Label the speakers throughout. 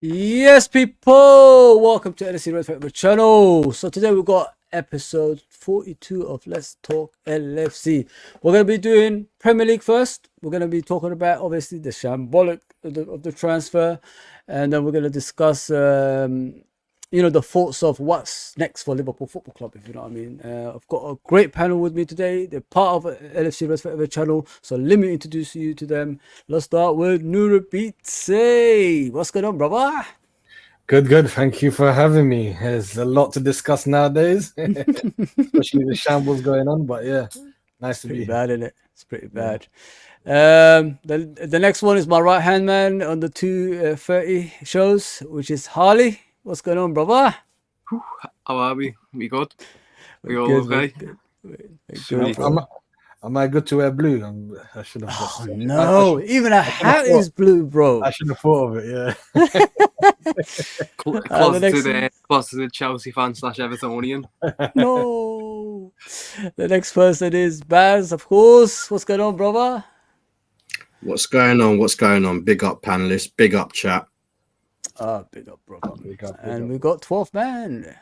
Speaker 1: Yes, people, welcome to LFC Red Forever channel. So today we've got episode 42 of Let's Talk LFC. We're going to be doing Premier League first. We're going to be talking about obviously the shambolic of the transfer, and then we're going to discuss the thoughts of what's next for Liverpool Football Club, if you know what I mean. I've got a great panel with me today. They're part of LFC Red Forever channel, so let me introduce you to them. Let's start with Nurabitse. What's going on, brother?
Speaker 2: Good. Thank you for having me. There's a lot to discuss nowadays, especially the shambles going on. But yeah, nice to be
Speaker 1: Pretty
Speaker 2: here.
Speaker 1: bad, isn't it? It's pretty bad. The next one is my right hand man on the 230 shows, which is Harley. What's going on, brother?
Speaker 3: How are we? We good? We all
Speaker 1: Good,
Speaker 3: okay?
Speaker 1: Good, bro.
Speaker 2: Am I good to wear blue? I should have.
Speaker 1: Oh no! Even a hat is blue, bro.
Speaker 2: I should have thought of it. Yeah.
Speaker 3: Closeted Chelsea fan / Evertonian.
Speaker 1: No. The next person is Baz, of course. What's going on, brother?
Speaker 4: What's going on? Big up, panelists. Big up, chat.
Speaker 1: Big up, brother.
Speaker 2: Big up.
Speaker 1: We got 12th man.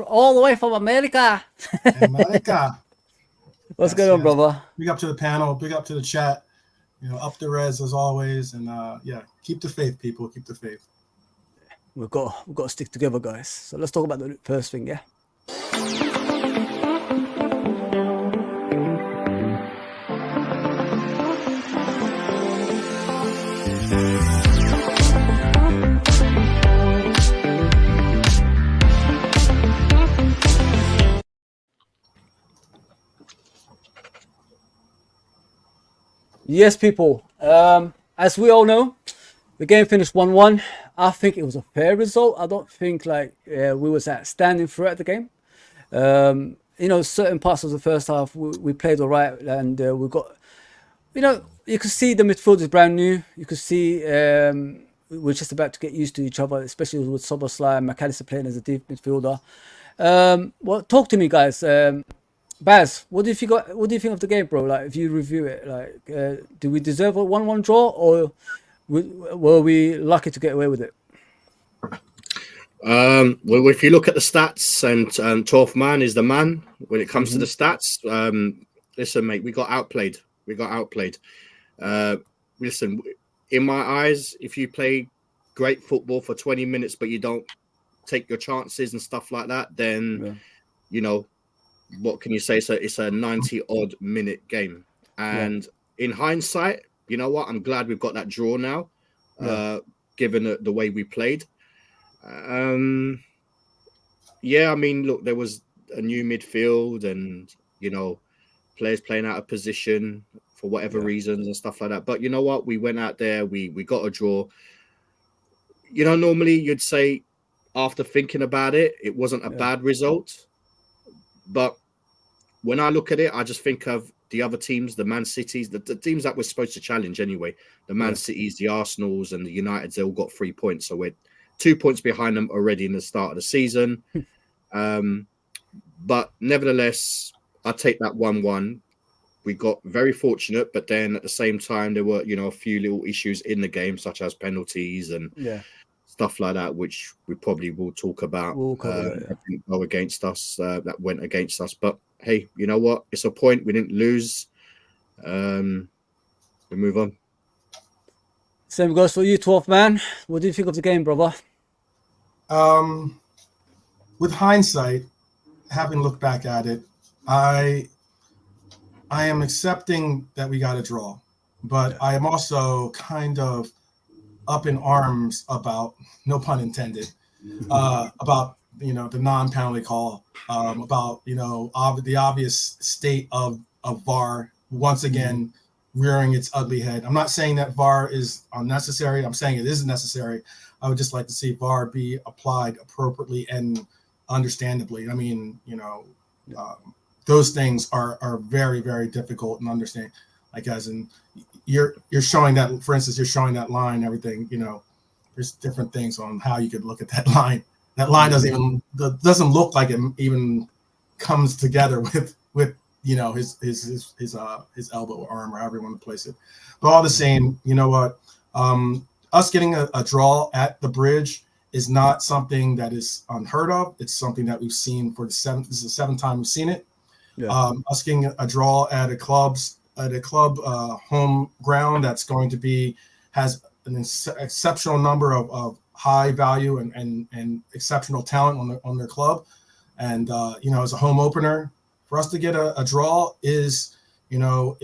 Speaker 1: All the way from America.
Speaker 5: America.
Speaker 1: What's going on, brother?
Speaker 5: Big up to the panel. Big up to the chat. Up the res as always. And keep the faith, people. Keep the faith.
Speaker 1: We've got to stick together, guys. So let's talk about the first thing, yeah? Yes, people. As we all know, the game finished 1-1. I think it was a fair result. I don't think we was outstanding throughout the game. Certain parts of the first half we played all right, and we got, you could see the midfield is brand new. You could see we're just about to get used to each other, especially with Soboslai and McAllister playing as a deep midfielder. Talk to me, guys. Baz, what do you think of the game, bro? Like, if you review it, do we deserve a 1-1 draw, or were we lucky to get away with it?
Speaker 4: Well, if you look at the stats, and 12th man is the man when it comes to the stats. Listen, mate, we got outplayed. Listen, in my eyes, if you play great football for 20 minutes, but you don't take your chances and stuff like that, then, what can you say? So it's a 90-odd minute game. And in hindsight, you know what? I'm glad we've got that draw now, given the way we played. I mean, look, there was a new midfield and, players playing out of position for whatever reasons and stuff like that. But you know what? We went out there, we got a draw. Normally you'd say after thinking about it, it wasn't a bad result. But when I look at it, I just think of the other teams, the Man Cities, the teams that we're supposed to challenge anyway. The Man Cities, the Arsenals, and the Uniteds, they all got 3 points. So we're 2 points behind them already in the start of the season. But nevertheless, I take that 1-1. We got very fortunate, but then at the same time, there were, a few little issues in the game, such as penalties and stuff like that, which we probably will talk about. Go against us, that went against us. But hey, you know what? It's a point. We didn't lose. We move on.
Speaker 1: Same goes for you, 12th man. What do you think of the game, brother?
Speaker 5: With hindsight, having looked back at it, I am accepting that we got a draw, but I am also kind of up in arms about, no pun intended, about the non-penalty call, about the obvious state of VAR once again rearing its ugly head. I'm not saying that VAR is unnecessary. I'm saying it isn't necessary. I would just like to see VAR be applied appropriately and understandably. I mean, those things are very, very difficult and understand. Like, as in, you're showing that, for instance, you're showing that line, everything, there's different things on how you could look at that line. That line doesn't look like it even comes together with his elbow or arm or however you want to place it. But all the same, you know what? us getting a draw at the Bridge is not something that is unheard of. It's something that we've seen for this is the seventh time we've seen it.
Speaker 1: Yeah.
Speaker 5: Us getting a draw at a club home ground that's going to has an exceptional number of high value and exceptional talent on their club, and as a home opener, for us to get a draw is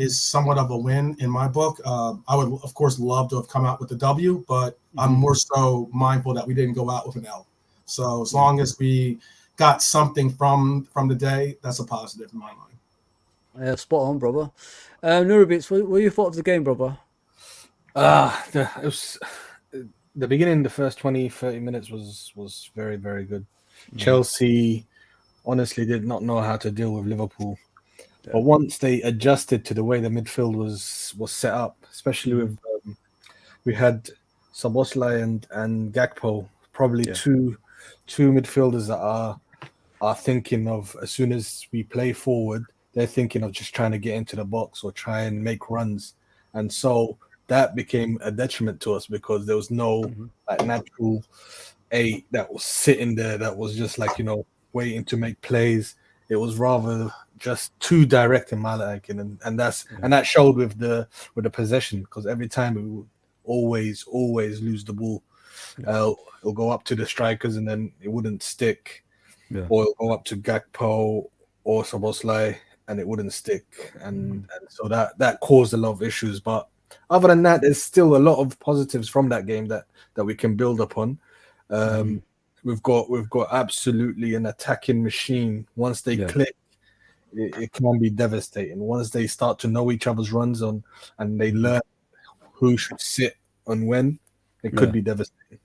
Speaker 5: somewhat of a win in my book. I would of course love to have come out with the W, but I'm more so mindful that we didn't go out with an L. So as long as we got something from the day, that's a positive in my mind.
Speaker 1: Yeah, spot on, brother. Nurabits, what you thought of the game, brother?
Speaker 2: It was the beginning. The first 20-30 minutes was very, very good. Chelsea honestly did not know how to deal with Liverpool, but once they adjusted to the way the midfield was set up, especially with we had Szoboszlai and Gakpo, probably two midfielders that are thinking of, as soon as we play forward, they're thinking of just trying to get into the box or try and make runs, and so that became a detriment to us because there was no natural 8 that was sitting there that was just waiting to make plays. It was rather just too direct in my liking, and that showed with the possession, because every time we would always lose the ball. It'll go up to the strikers and then it wouldn't stick, or it'll go up to Gakpo or Szoboszlai and it wouldn't stick, and so that caused a lot of issues. But other than that, there's still a lot of positives from that game that we can build upon. We've got absolutely an attacking machine. Once they click, it can be devastating. Once they start to know each other's runs on and they learn who should sit and when, it could be devastating.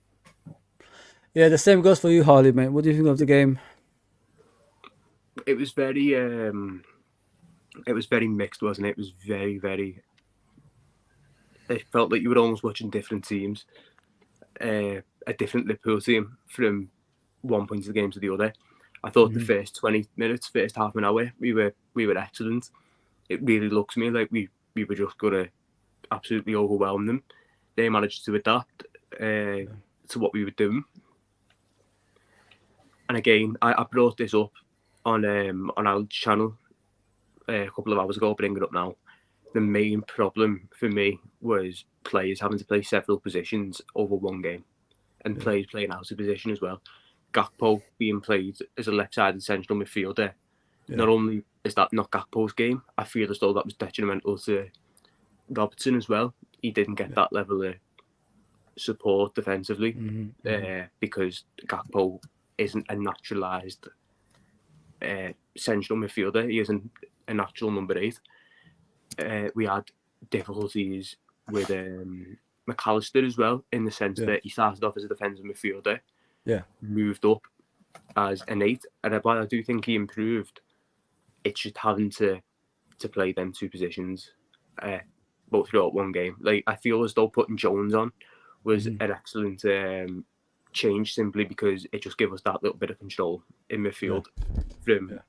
Speaker 1: Yeah, the same goes for you, Harley, mate. What do you think of the game?
Speaker 3: It was very mixed, wasn't it? It was very, very. It felt like you were almost watching different teams, a different Liverpool team from one point of the game to the other. I thought the first 20 minutes, first half an hour, we were excellent. It really looks to me like we were just gonna absolutely overwhelm them. They managed to adapt to what we were doing. And again, I brought this up on our channel a couple of hours ago. I'll bring it up now. The main problem for me was players having to play several positions over one game, and players playing out of position as well. Gakpo being played as a left-sided central midfielder. Not only is that not Gakpo's game, I feel as though that was detrimental to Robertson as well. He didn't get that level of support defensively because Gakpo isn't a naturalised central midfielder. He isn't a natural number 8. We had difficulties with McAllister as well, in the sense that he started off as a defensive midfielder, moved up as an 8, and while I do think he improved, it's just having to play them two positions both throughout one game. Like, I feel as though putting Jones on was an excellent change, simply because it just gave us that little bit of control in midfield from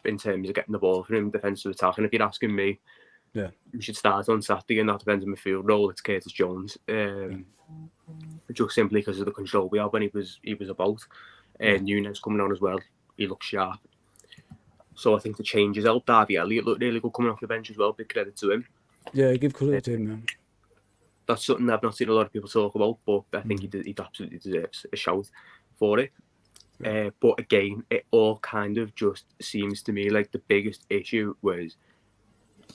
Speaker 3: in terms of getting the ball from defensive attack. And if you're asking me, we should start on Saturday in that defensive midfield role, it's Curtis Jones, just simply because of the control we had when he was about. Nunes coming on as well, he looked sharp. So I think the changes helped. Darby Elliott looked really good coming off the bench as well. Big credit to him.
Speaker 1: Yeah, give credit to him, man.
Speaker 3: That's something I've not seen a lot of people talk about, but I think he absolutely deserves a shout for it. But again, it all kind of just seems to me like the biggest issue was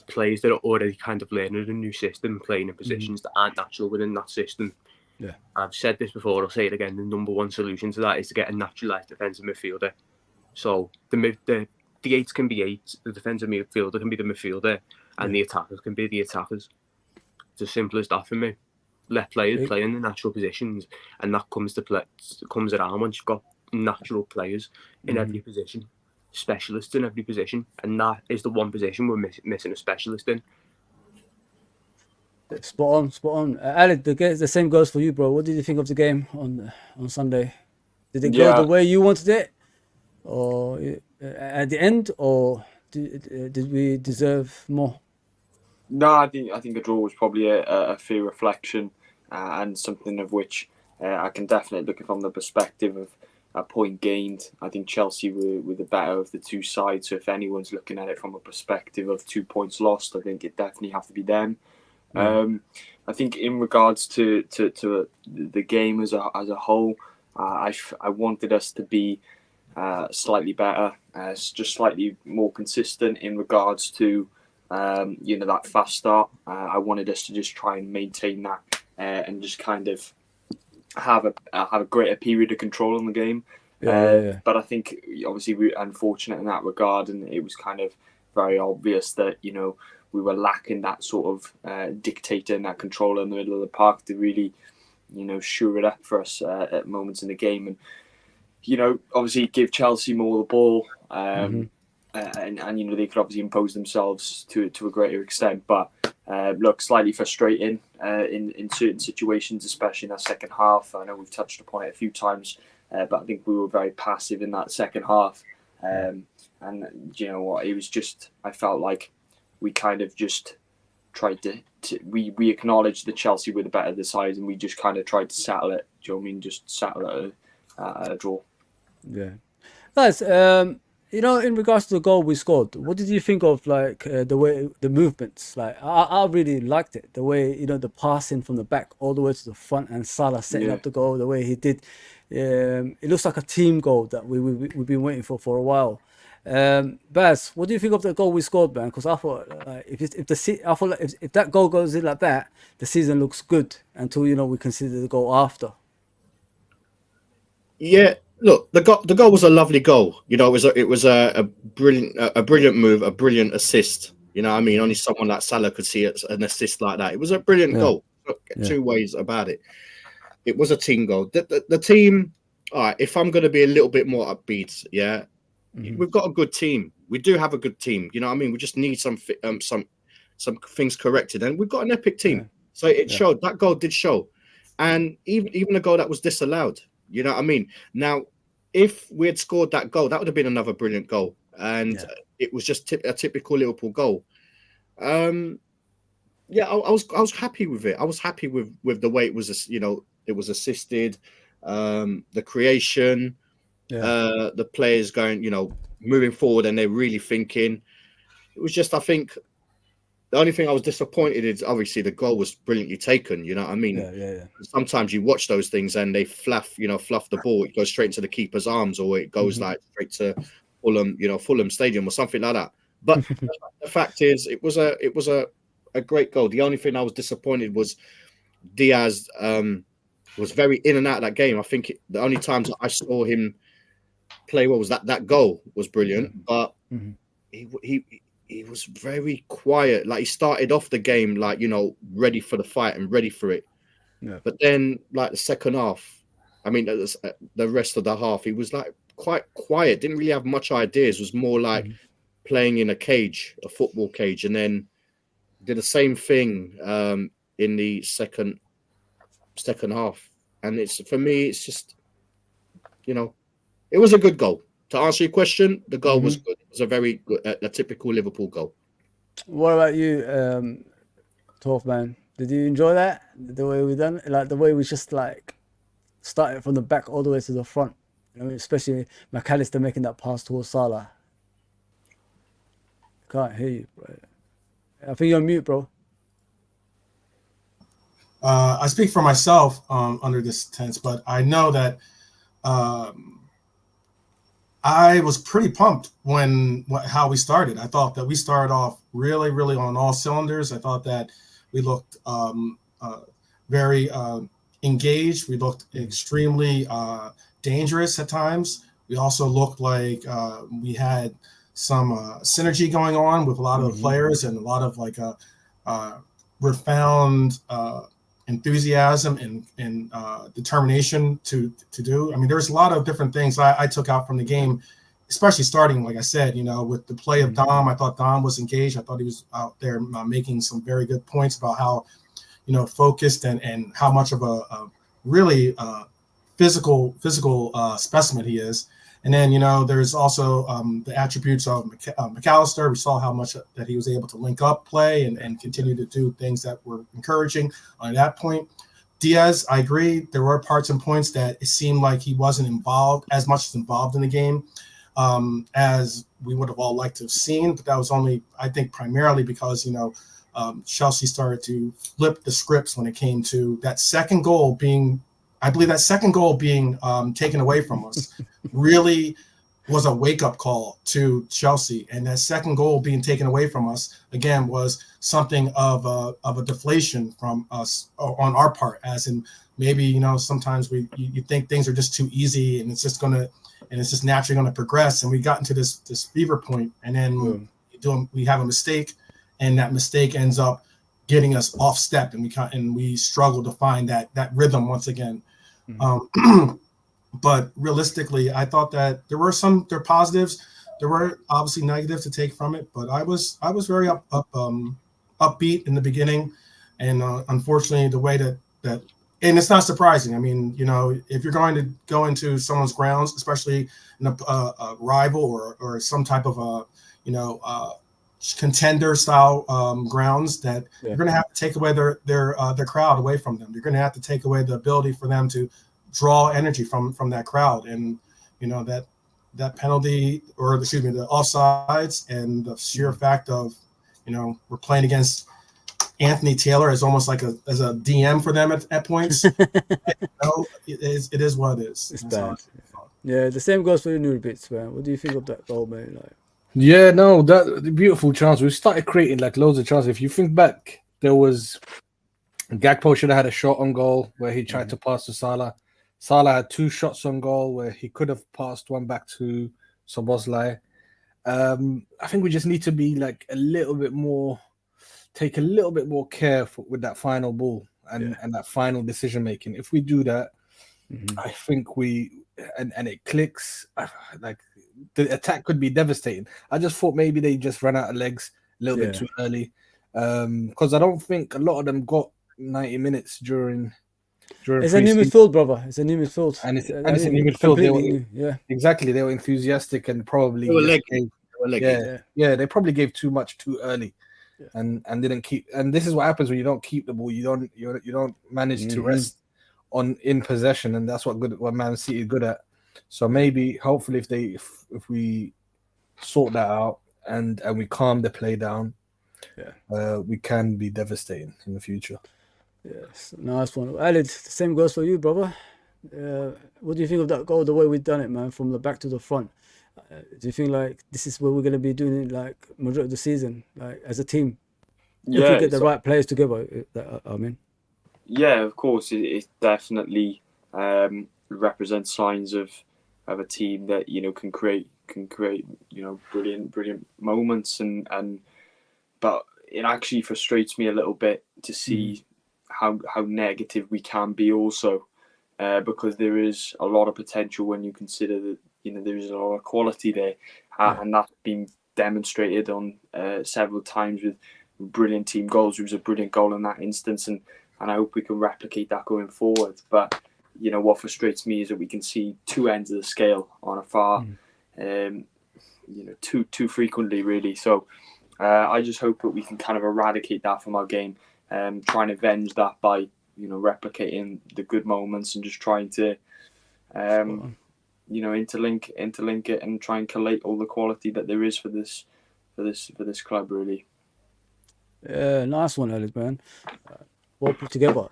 Speaker 3: players that are already kind of learning a new system, playing in positions that aren't natural within that system.
Speaker 1: Yeah,
Speaker 3: I've said this before, I'll say it again, the number one solution to that is to get a naturalised defensive midfielder. So the 8s can be 8s, the defensive midfielder can be the midfielder, and the attackers can be the attackers. It's as simple as that for me. Let players play in the natural positions, and that comes around once you've got natural players in every position, specialists in every position, and that is the one position we're missing a specialist in.
Speaker 1: Spot on. Alec, the same goes for you, bro. What did you think of the game on Sunday? Did it go the way you wanted it, or at the end, or did we deserve more?
Speaker 6: No, I think a draw was probably a fair reflection. and something of which I can definitely look at from the perspective of a point gained. I think Chelsea were the better of the two sides. So if anyone's looking at it from a perspective of 2 points lost, I think it definitely have to be them. I think in regards to the game as a whole, I wanted us to be slightly better, just slightly more consistent in regards to that fast start. I wanted us to just try and maintain that and just kind of have a greater period of control on the game. But I think obviously we were unfortunate in that regard, and it was kind of very obvious that we were lacking that sort of dictator and that control in the middle of the park to really sure it up for us at moments in the game, and obviously give Chelsea more of the ball, and they could obviously impose themselves to a greater extent, but look, slightly frustrating in certain situations, especially in that second half. I know we've touched upon it a few times, but I think we were very passive in that second half, and you know what, it was just, I felt like we kind of just tried to we acknowledged that Chelsea were the better of the sides, and we just kind of tried to settle it. Do you know what I mean? Just settle it at a draw.
Speaker 1: Yeah, guys. In regards to the goal we scored, what did you think of the movements? Like, I really liked it. The way the passing from the back all the way to the front, and Salah setting up the goal the way he did. It looks like a team goal that we've been waiting for a while. Baz, what do you think of the goal we scored, man? Because I thought if that goal goes in like that, the season looks good until we consider the goal after.
Speaker 4: Yeah, look, the goal was a lovely goal. It was a brilliant move, a brilliant assist. I mean, only someone like Salah could see an assist like that. It was a brilliant goal. Two ways about it. It was a team goal. The team. All right, if I'm going to be a little bit more upbeat, we've got a good team. We do have a good team. You know what I mean? We just need some things corrected, and we've got an epic team. Yeah. So it showed. That goal did show, and even a goal that was disallowed. You know what I mean? Now, if we had scored that goal, that would have been another brilliant goal, and it was just a typical Liverpool goal. I was happy with it. I was happy with the way it was. It was assisted, the creation. The players going, moving forward, and they're really thinking. It was just, I think, the only thing I was disappointed is obviously the goal was brilliantly taken. You know what I mean?
Speaker 1: Yeah.
Speaker 4: Sometimes you watch those things and they fluff the ball. It goes straight into the keeper's arms, or it goes straight to Fulham Stadium or something like that. But the fact is, it was a great goal. The only thing I was disappointed was Diaz was very in and out of that game. I think the only times I saw him play well was that goal was brilliant, but he was very quiet. Like, he started off the game ready for the fight and ready for it. Yeah. But then the second half, I mean the rest of the half, he was quite quiet. Didn't really have much ideas. It was more like playing in a football cage, and then did the same thing in the second half. And for me, it's just it was a good goal. To answer your question, the goal was good. It was a very good, a typical Liverpool goal.
Speaker 1: What about you, 12th man? Did you enjoy that? The way we done it? Like the way we just started from the back all the way to the front. Especially McAllister making that pass towards Salah. Can't hear you, bro. I think you're on mute, bro.
Speaker 5: I speak for myself under this tense, but I know that I was pretty pumped how we started. I thought that we started off really, really on all cylinders. I thought that we looked very engaged. We looked extremely dangerous at times. We also looked like we had some synergy going on with a lot of the players, and a lot of profound enthusiasm and determination to do. I mean, there's a lot of different things I took out from the game, especially starting, like I said, with the play of Dom. I thought Dom was engaged. I thought he was out there making some very good points about how, focused and how much of a really physical specimen he is. And then, there's also the attributes of McAllister. We saw how much that he was able to link up play and continue to do things that were encouraging. On that point, Diaz, I agree. There were parts and points that it seemed like he wasn't involved in the game as we would have all liked to have seen. But that was only, I think, primarily because, Chelsea started to flip the scripts when it came to that second goal being, I believe that second goal being taken away from us really was a wake-up call to Chelsea. And that second goal being taken away from us, again, was something of a deflation from us on our part, as in maybe, sometimes you think things are just too easy and it's just naturally going to progress. And we got into this fever point, and then we have a mistake, and that mistake ends up getting us off step, and we struggle to find that rhythm once again. But realistically, I thought that there were positives. There were obviously negatives to take from it, but I was very upbeat in the beginning, and unfortunately, the way that and it's not surprising. I mean, if you're going to go into someone's grounds, especially in a rival or some type of contender style grounds, that you're going to have to take away their crowd away from them. You're going to have to take away the ability for them to draw energy from that crowd, and that penalty, or excuse me, the offsides, and the sheer fact of we're playing against Anthony Taylor as almost like as a DM for them at points. It is what it is.
Speaker 1: It's bad. Yeah, the same goes for the new bits, man. What do you think of that goal, mate?
Speaker 2: Yeah, no, the beautiful chance. We started creating loads of chances. If you think back, there was Gakpo should have had a shot on goal where he tried to pass to Salah. Salah had 2 shots on goal where he could have passed one back to Szoboszlai. I think we just need to be take a little bit more care with that final ball and that final decision making. If we do that, I think and it clicks. The attack could be devastating. I just thought maybe they just ran out of legs a little bit too early, because I don't think a lot of them got 90 minutes during.
Speaker 1: It's a new midfield, brother. It's a new midfield,
Speaker 2: and it's a new midfield. Exactly. They were enthusiastic and probably they probably gave too much too early, and didn't keep. And this is what happens when you don't keep the ball. You don't manage to rest in possession, and that's what Man City is good at. So maybe, hopefully, if we sort that out and we calm the play down, we can be devastating in the future.
Speaker 1: Yes, nice one. Alid, the same goes for you, brother. What do you think of that goal, the way we've done it, man, from the back to the front? Do you think this is what we're going to be doing majority of the season, as a team? If we get the right players together, I mean.
Speaker 6: Yeah, of course, it definitely represents signs of a team that can create brilliant moments, but it actually frustrates me a little bit to see how negative we can be also, because there is a lot of potential when you consider that there is a lot of quality there, and that's been demonstrated on several times with brilliant team goals. There was a brilliant goal in that instance, and I hope we can replicate that going forward. But what frustrates me is that we can see 2 ends of the scale on a far, too frequently, really. So I just hope that we can kind of eradicate that from our game, trying to avenge that by replicating the good moments and just trying to interlink it and try and collate all the quality that there is for this club, really.
Speaker 1: Yeah, nice one, Alex, man. Well put together.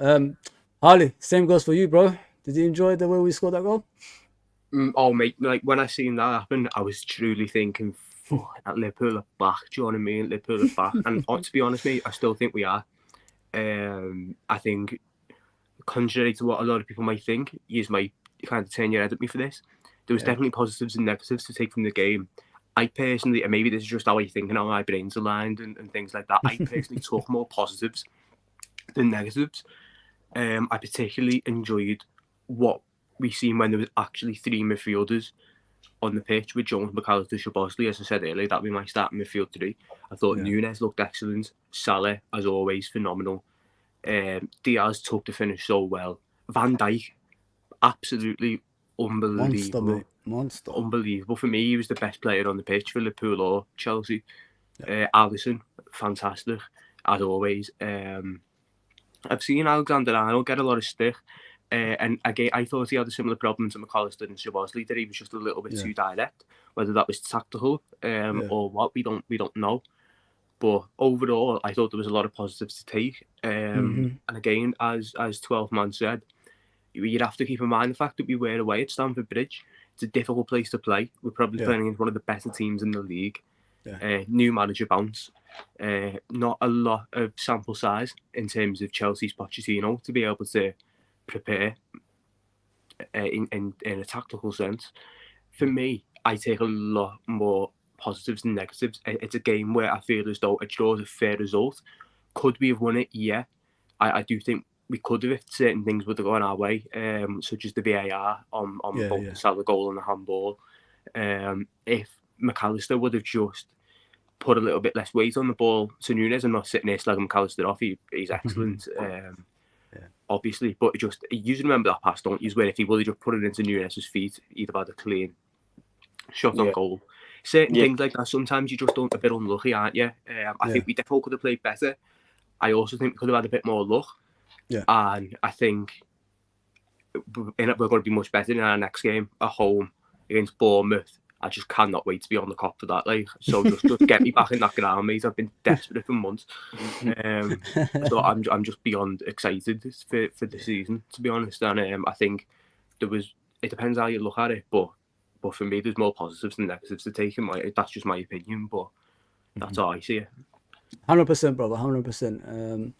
Speaker 1: Harley, same goes for you, bro. Did you enjoy the way we scored that goal?
Speaker 3: Oh, mate, when I seen that happen, I was truly thinking, at Liverpool are back. Do you know what I mean? Liverpool are back. And to be honest, mate, I still think we are. I think, contrary to what a lot of people might think, you might kind of turn your head at me for this. There was definitely positives and negatives to take from the game. I personally, and maybe this is just how I think and how my brain's aligned and things like that, I personally took more positives than negatives. I particularly enjoyed what we seen when there was actually 3 midfielders on the pitch with Jones, McAllister, Szoboszlai. As I said earlier, that'd be my starting midfield 3. I thought Núñez looked excellent. Salah, as always, phenomenal. Diaz took the finish so well. Van Dijk, absolutely unbelievable.
Speaker 1: Monster.
Speaker 3: Unbelievable. For me, he was the best player on the pitch for Liverpool or Chelsea. Alisson, fantastic, as always. I've seen Alexander Arnold get a lot of stick. And again, I thought he had a similar problem to McAllister and Szoboszlai, that he was just a little bit too direct. Whether that was tactical or what, we don't know. But overall, I thought there was a lot of positives to take. And again, as 12 man said, you'd have to keep in mind the fact that we were away at Stamford Bridge. It's a difficult place to play. We're probably playing against one of the better teams in the league. New manager bounce. Not a lot of sample size in terms of Chelsea's Pochettino to be able to prepare in a tactical sense. For me, I take a lot more positives than negatives. It's a game where I feel as though a draw is a fair result. Could we have won it? Yeah. I do think we could have if certain things would have gone our way, such as the VAR on both the Salah goal and the handball. If McAllister would have just put a little bit less weight on the ball to Nunes and not sitting there slagging McAllister off, he's excellent. Obviously, but you remember that pass, don't you? Where if he would have just put it into Nunes' feet, he'd have had a clean shot on goal. Certain things like that, sometimes you just don't, a bit unlucky, aren't you? I think we definitely could have played better. I also think we could have had a bit more luck. And I think we're going to be much better in our next game at home against Bournemouth. I just cannot wait to be on the cop for that. So just get me back in that ground, mate. I've been desperate for months. So I'm just beyond excited for the season, to be honest. And I think it depends how you look at it, but for me, there's more positives than negatives to take. That's just my opinion, but that's how I see it.
Speaker 1: 100%, brother, 100%.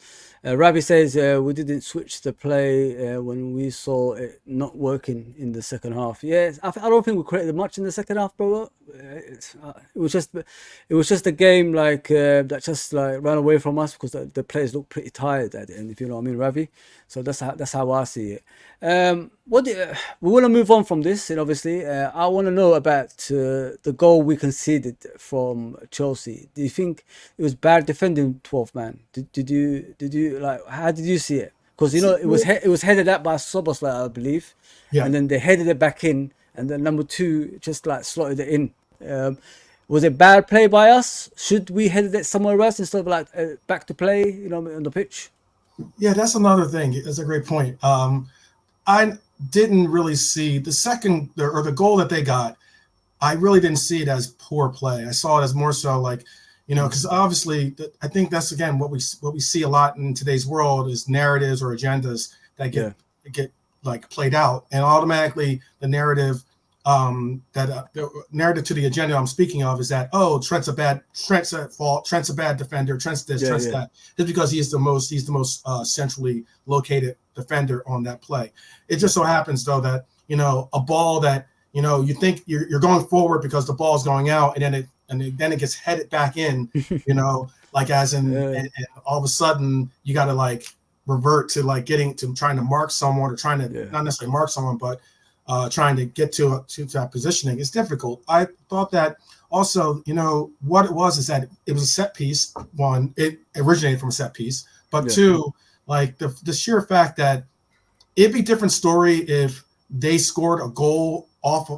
Speaker 1: Ravi says we didn't switch the play when we saw it not working in the second half. Yes, I don't think we created much in the second half, brother. It was just a game that just ran away from us because the players looked pretty tired at the end, if you know what I mean, Ravi. So that's how I see it. We want to move on from this, and obviously, I want to know about the goal we conceded from Chelsea. Do you think it was bad defending, 12 man? Did you how did you see it? Because it was headed up by Szoboszlai, I believe, and then they headed it back in, and then number 2 just slotted it in. Was it bad play by us? Should we headed it somewhere else instead of back to play, on the pitch?
Speaker 5: Yeah, that's another thing. That's a great point. I didn't really see the goal that they got. I really didn't see it as poor play. I saw it as more so because obviously I think that's again what we see a lot in today's world is narratives or agendas that get played out, and automatically the narrative the narrative to the agenda I'm speaking of is that Trent's at fault, Trent's a bad defender, Trent's this, Trent's that. Just because he's the most centrally located defender on that play. It just so happens though that a ball that you think you're going forward because the ball's going out, and then it gets headed back in, and all of a sudden you got to revert to getting to trying to mark someone or trying to not necessarily mark someone, but trying to get to that positioning is difficult. I thought that also, what it was is that it was a set piece. One, it originated from a set piece, but two, the sheer fact that it'd be a different story if they scored a goal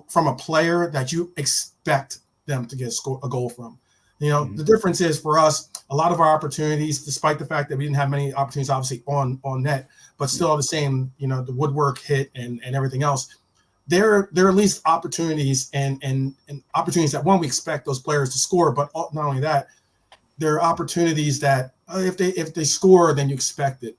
Speaker 5: from a player that you expect them to get a goal from. The difference is for us, a lot of our opportunities, despite the fact that we didn't have many opportunities, obviously on net, but still the same, the woodwork hit and everything else. There are at least opportunities and opportunities that we expect those players to score, but not only that, there are opportunities that if they score, then you expect it.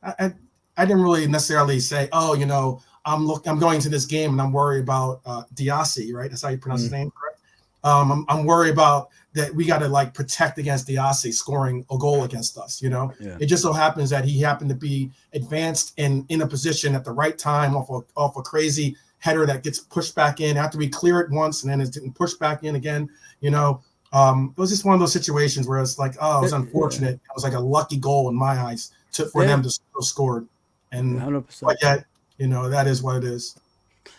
Speaker 5: I didn't really necessarily say, I'm going to this game and I'm worried about Diassi, right? That's how you pronounce his name, correct? I'm worried about that we got to protect against Diassi scoring a goal against us. It just so happens that he happened to be advanced in a position at the right time off a crazy header that gets pushed back in after we clear it once and then it's getting pushed back in again. It was just one of those situations where it's it was unfortunate. It was a lucky goal in my eyes for them to score. And
Speaker 1: 100%.
Speaker 5: But yet, that is what it is.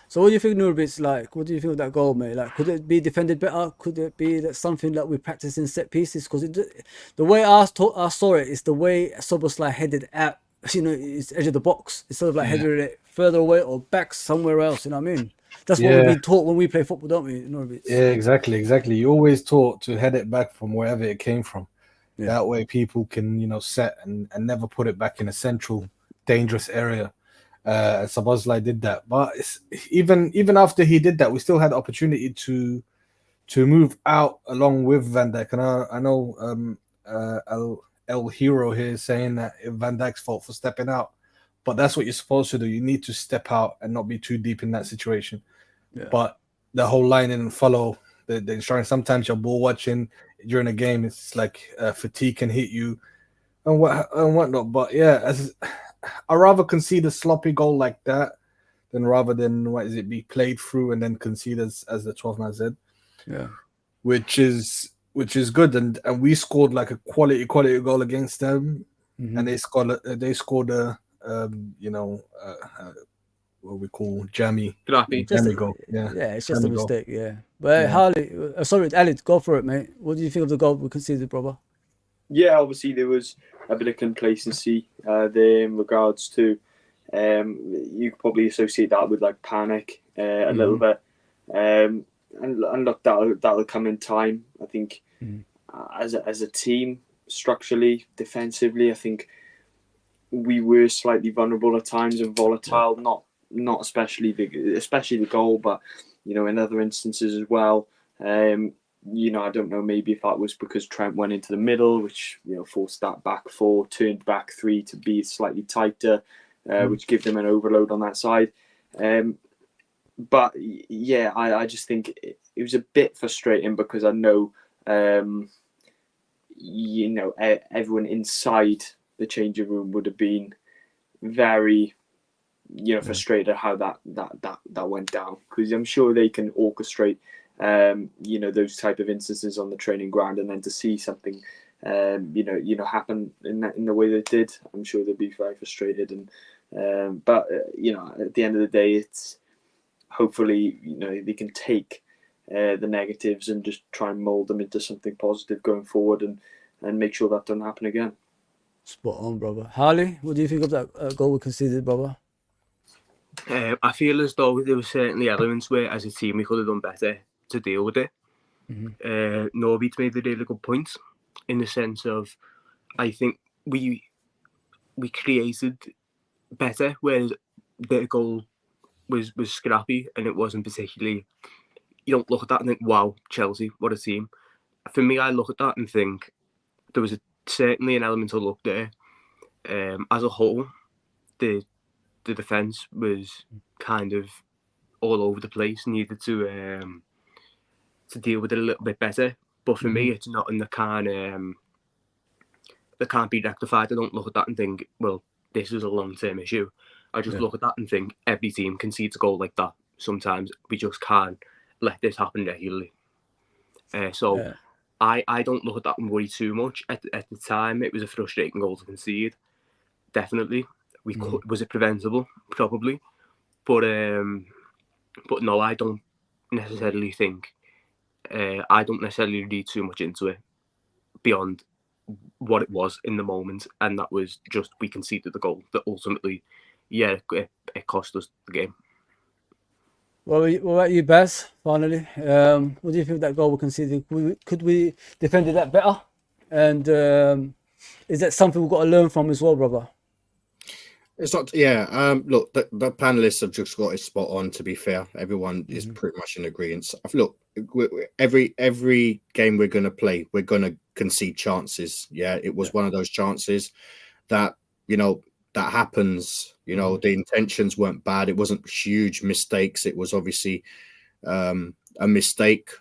Speaker 1: So what do you think, Nurbitz? What do you think of that goal, mate? Could it be defended better? Could it be that something that we practice in set pieces? Because the way I saw it is the way Szoboszlai headed at, it's edge of the box. Instead of headed it further away or back somewhere else, you know what I mean? That's what we've been taught when we play football, don't we, Nurbitz?
Speaker 2: Yeah, exactly. You're always taught to head it back from wherever it came from. That way people can, set and never put it back in a central dangerous area. Szoboszlai did that. But even after he did that, we still had the opportunity to move out along with Van Dijk. And I know El Hero here is saying that it's Van Dijk's fault for stepping out. But that's what you're supposed to do. You need to step out and not be too deep in that situation. Yeah. But the whole line didn't follow the instructions. Sometimes you're ball watching during a game. It's like fatigue can hit you and whatnot. But yeah, I rather concede a sloppy goal like that than be played through and then concede as the 12th man said.
Speaker 1: Yeah,
Speaker 2: which is good. And we scored like a quality goal against them, and they scored a what we call jammy goal.
Speaker 1: Yeah, it's just a mistake. Goal. Yeah, but Harley, sorry, Ali, go for it, mate. What do you think of the goal we conceded, brother?
Speaker 6: Yeah, obviously there was a bit of complacency there in regards to. You could probably associate that with like panic a little bit, and look, that'll come in time. I think as a team, structurally, defensively, I think we were slightly vulnerable at times and volatile. Not especially the goal, but in other instances as well. I don't know, maybe if that was because Trent went into the middle, which forced that back four, turned back three to be slightly tighter, which gave them an overload on that side. But yeah, I just think it was a bit frustrating because I know, everyone inside the changing room would have been very, frustrated at how that went down, because I'm sure they can orchestrate, those type of instances on the training ground, and then to see something, happen in the way they did, I'm sure they'll be very frustrated. And but at the end of the day, it's hopefully they can take the negatives and just try and mold them into something positive going forward, and make sure that doesn't happen again.
Speaker 1: Spot on, brother. Harley, what do you think of that goal we conceded, brother?
Speaker 3: I feel as though there were certainly elements where, as a team, we could have done better to deal with it. Norbit made a really good point in the sense of, I think we created better, whereas their goal was scrappy and it wasn't particularly. You don't look at that and think, "Wow, Chelsea, what a team." For me, I look at that and think there was certainly an element of luck there. As a whole, the defence was kind of all over the place, needed to deal with it a little bit better. But for me, it's not in the can't be rectified. I don't look at that and think, well, this is a long-term issue. I just look at that and think every team concedes a goal like that. Sometimes we just can't let this happen regularly. I don't look at that and worry too much. At the time, it was a frustrating goal to concede. Definitely. Was it preventable? Probably. But no, I don't necessarily think. I don't necessarily read too much into it beyond what it was in the moment, and that was just we conceded the goal that ultimately, it cost us the game.
Speaker 1: What about you, Baz? Finally, what do you think of that goal we conceded? Could we defended that better? And is that something we've got to learn from as well, brother?
Speaker 4: It's not. Yeah. Look, the panelists have just got it spot on. To be fair, everyone is pretty much in agreement. Look, every game we're going to play, we're going to concede chances. Yeah, it was one of those chances that that happens. The intentions weren't bad. It wasn't huge mistakes. It was obviously a mistake.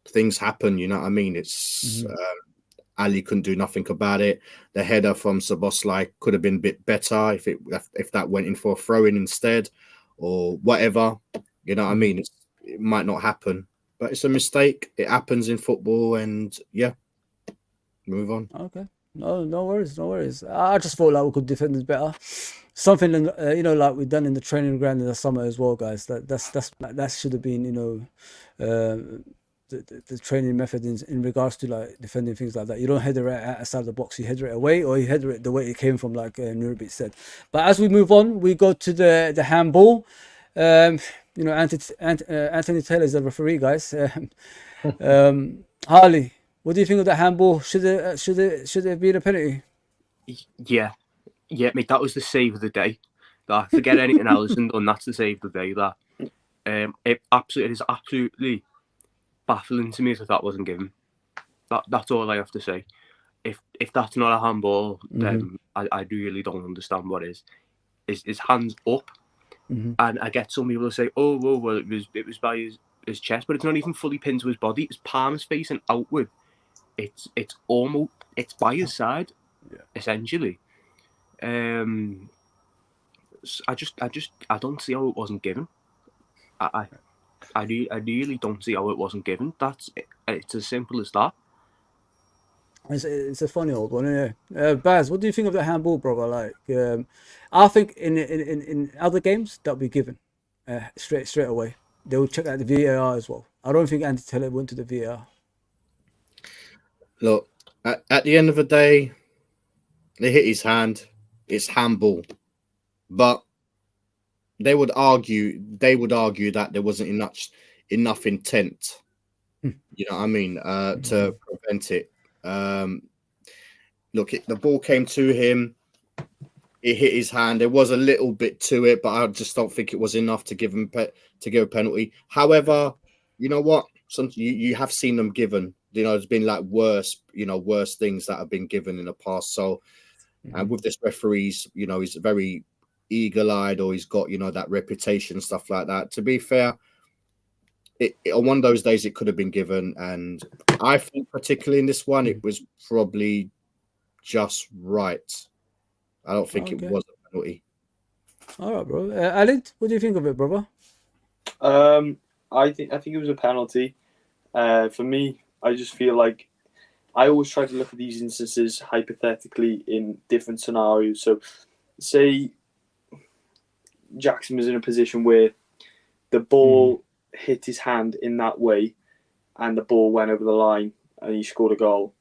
Speaker 4: Things happen. You know what I mean? It's Ali couldn't do nothing about it. The header from Szoboszlai could have been a bit better if that went in for a throw-in instead, or whatever. You know what I mean? It might not happen, but it's a mistake. It happens in football, and move on.
Speaker 1: Okay. No worries. I just thought like we could defend it better. Something like we've done in the training ground in the summer as well, guys. That should have been the training method in regards to like defending things like that. You don't header it outside the box. You header it away, or you header it the way it came from, like Nurbit said. But as we move on, we go to the handball. Anthony Taylor is the referee, guys. Harley, What do you think of the handball? Should it be a penalty?
Speaker 3: Yeah, mate. That was the save of the day. That forget anything else and done. That's the save of the day. That it is absolutely baffling to me that wasn't given. That's all I have to say. If that's not a handball, then I really don't understand what is. His hands up, and I get some people to say, "Oh, well, it was by his chest," but it's not even fully pinned to his body. His palm is facing outward. It's by his side, essentially. I don't see how it wasn't given. I really don't see how it wasn't given. It's as simple as that.
Speaker 1: It's a funny old one, isn't it? Baz, what do you think of the handball, brother? Like, I think in other games that'll be given straight away. They will check out the VAR as well. I don't think Andy Taylor went to the VAR.
Speaker 4: Look, at the end of the day, they hit his hand. It's handball, but they would argue that there wasn't enough intent. You know what I mean? To prevent it. Look, the ball came to him. It hit his hand. There was a little bit to it, but I just don't think it was enough to give him to give a penalty. However, you know what? You have seen them given. You know, there's been like worse things that have been given in the past. So, and with this referees, you know, he's very eagle-eyed, or he's got, you know, that reputation, stuff like that. To be fair, on one of those days it could have been given, and I think particularly in this one it was probably just right. I don't think it was a penalty. All
Speaker 1: right, bro. Alid, what do you think of it, brother?
Speaker 6: I think it was a penalty. For me, I just feel like I always try to look at these instances hypothetically in different scenarios. So, say Jackson was in a position where the ball hit his hand in that way and the ball went over the line and he scored a goal.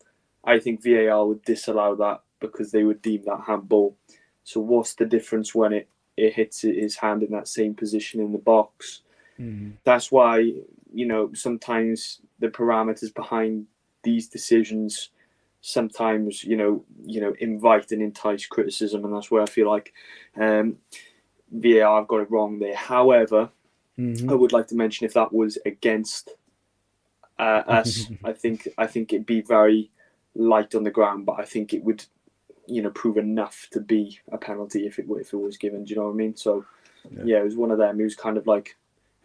Speaker 6: I think VAR would disallow that because they would deem that handball. So what's the difference when it hits his hand in that same position in the box? That's why, you know, sometimes the parameters behind these decisions sometimes, you know, invite and entice criticism, and that's where I feel like VAR have got it wrong there. However, I would like to mention, if that was against us, I think it'd be very light on the ground, but I think it would, you know, prove enough to be a penalty if it was given. Do you know what I mean? So yeah, it was one of them. It was kind of like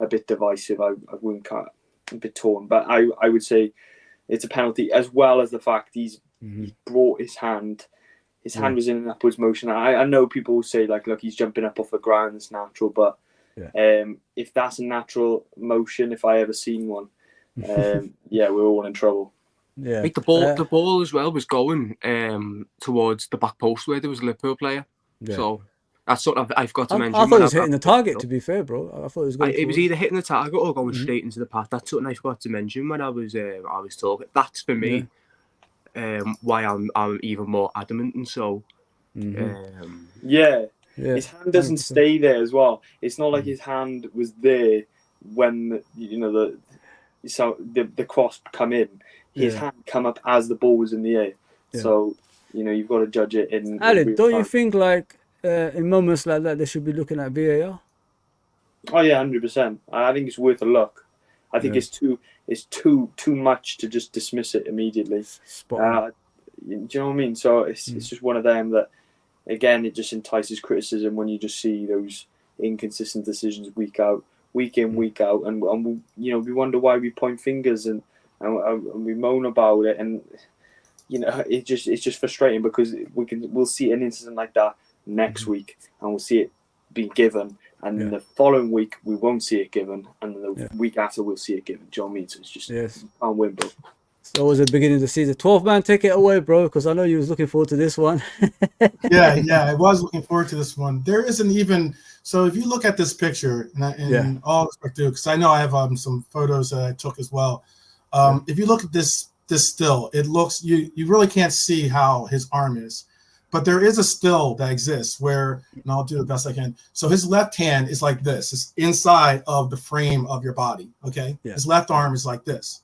Speaker 6: a bit divisive. I wouldn't cut a bit torn, but I would say it's a penalty, as well as the fact he's brought his hand. His hand was in an upwards motion. I know people will say, like, look, he's jumping up off the ground, it's natural, but if that's a natural motion, if I ever seen one, we're all in trouble.
Speaker 1: Yeah,
Speaker 3: like the ball as well was going towards the back post where there was a Liverpool player. So that's sort of I've got to mention.
Speaker 1: I thought it was hitting the target. To be fair, bro, I thought it was going.
Speaker 3: It was either hitting the target or going straight into the path. That's something I forgot to mention when I was talking. That's for me why I'm even more adamant. And so
Speaker 6: his hand doesn't stay there as well. It's not like his hand was there when the cross come in. His hand come up as the ball was in the air. So, you know, you've got to judge it in.
Speaker 1: Alan, don't you think, like, in moments like that, they should be looking at VAR?
Speaker 6: Oh yeah, 100%. I think it's worth a look. I think it's too much to just dismiss it immediately. Do you know what I mean? So it's just one of them that, again, it just entices criticism when you just see those inconsistent decisions week in, week out, and you know, we wonder why we point fingers and we moan about it, and you know, it's just frustrating because we'll see an incident like that next week, and we'll see it be given, and then the following week we won't see it given, and the week after we'll see it given. Do you know what I mean? So it's just you can't win, bro.
Speaker 1: So it was the beginning of the season. 12-man, take it away, bro, because I know you was looking forward to this one.
Speaker 5: Yeah, I was looking forward to this one. There isn't even so if you look at this picture, and all respect to, because I know I have some photos that I took as well. If you look at this still, it looks you really can't see how his arm is, but there is a still that exists where, and I'll do the best I can. So his left hand is like this; it's inside of the frame of your body. Okay, his left arm is like this,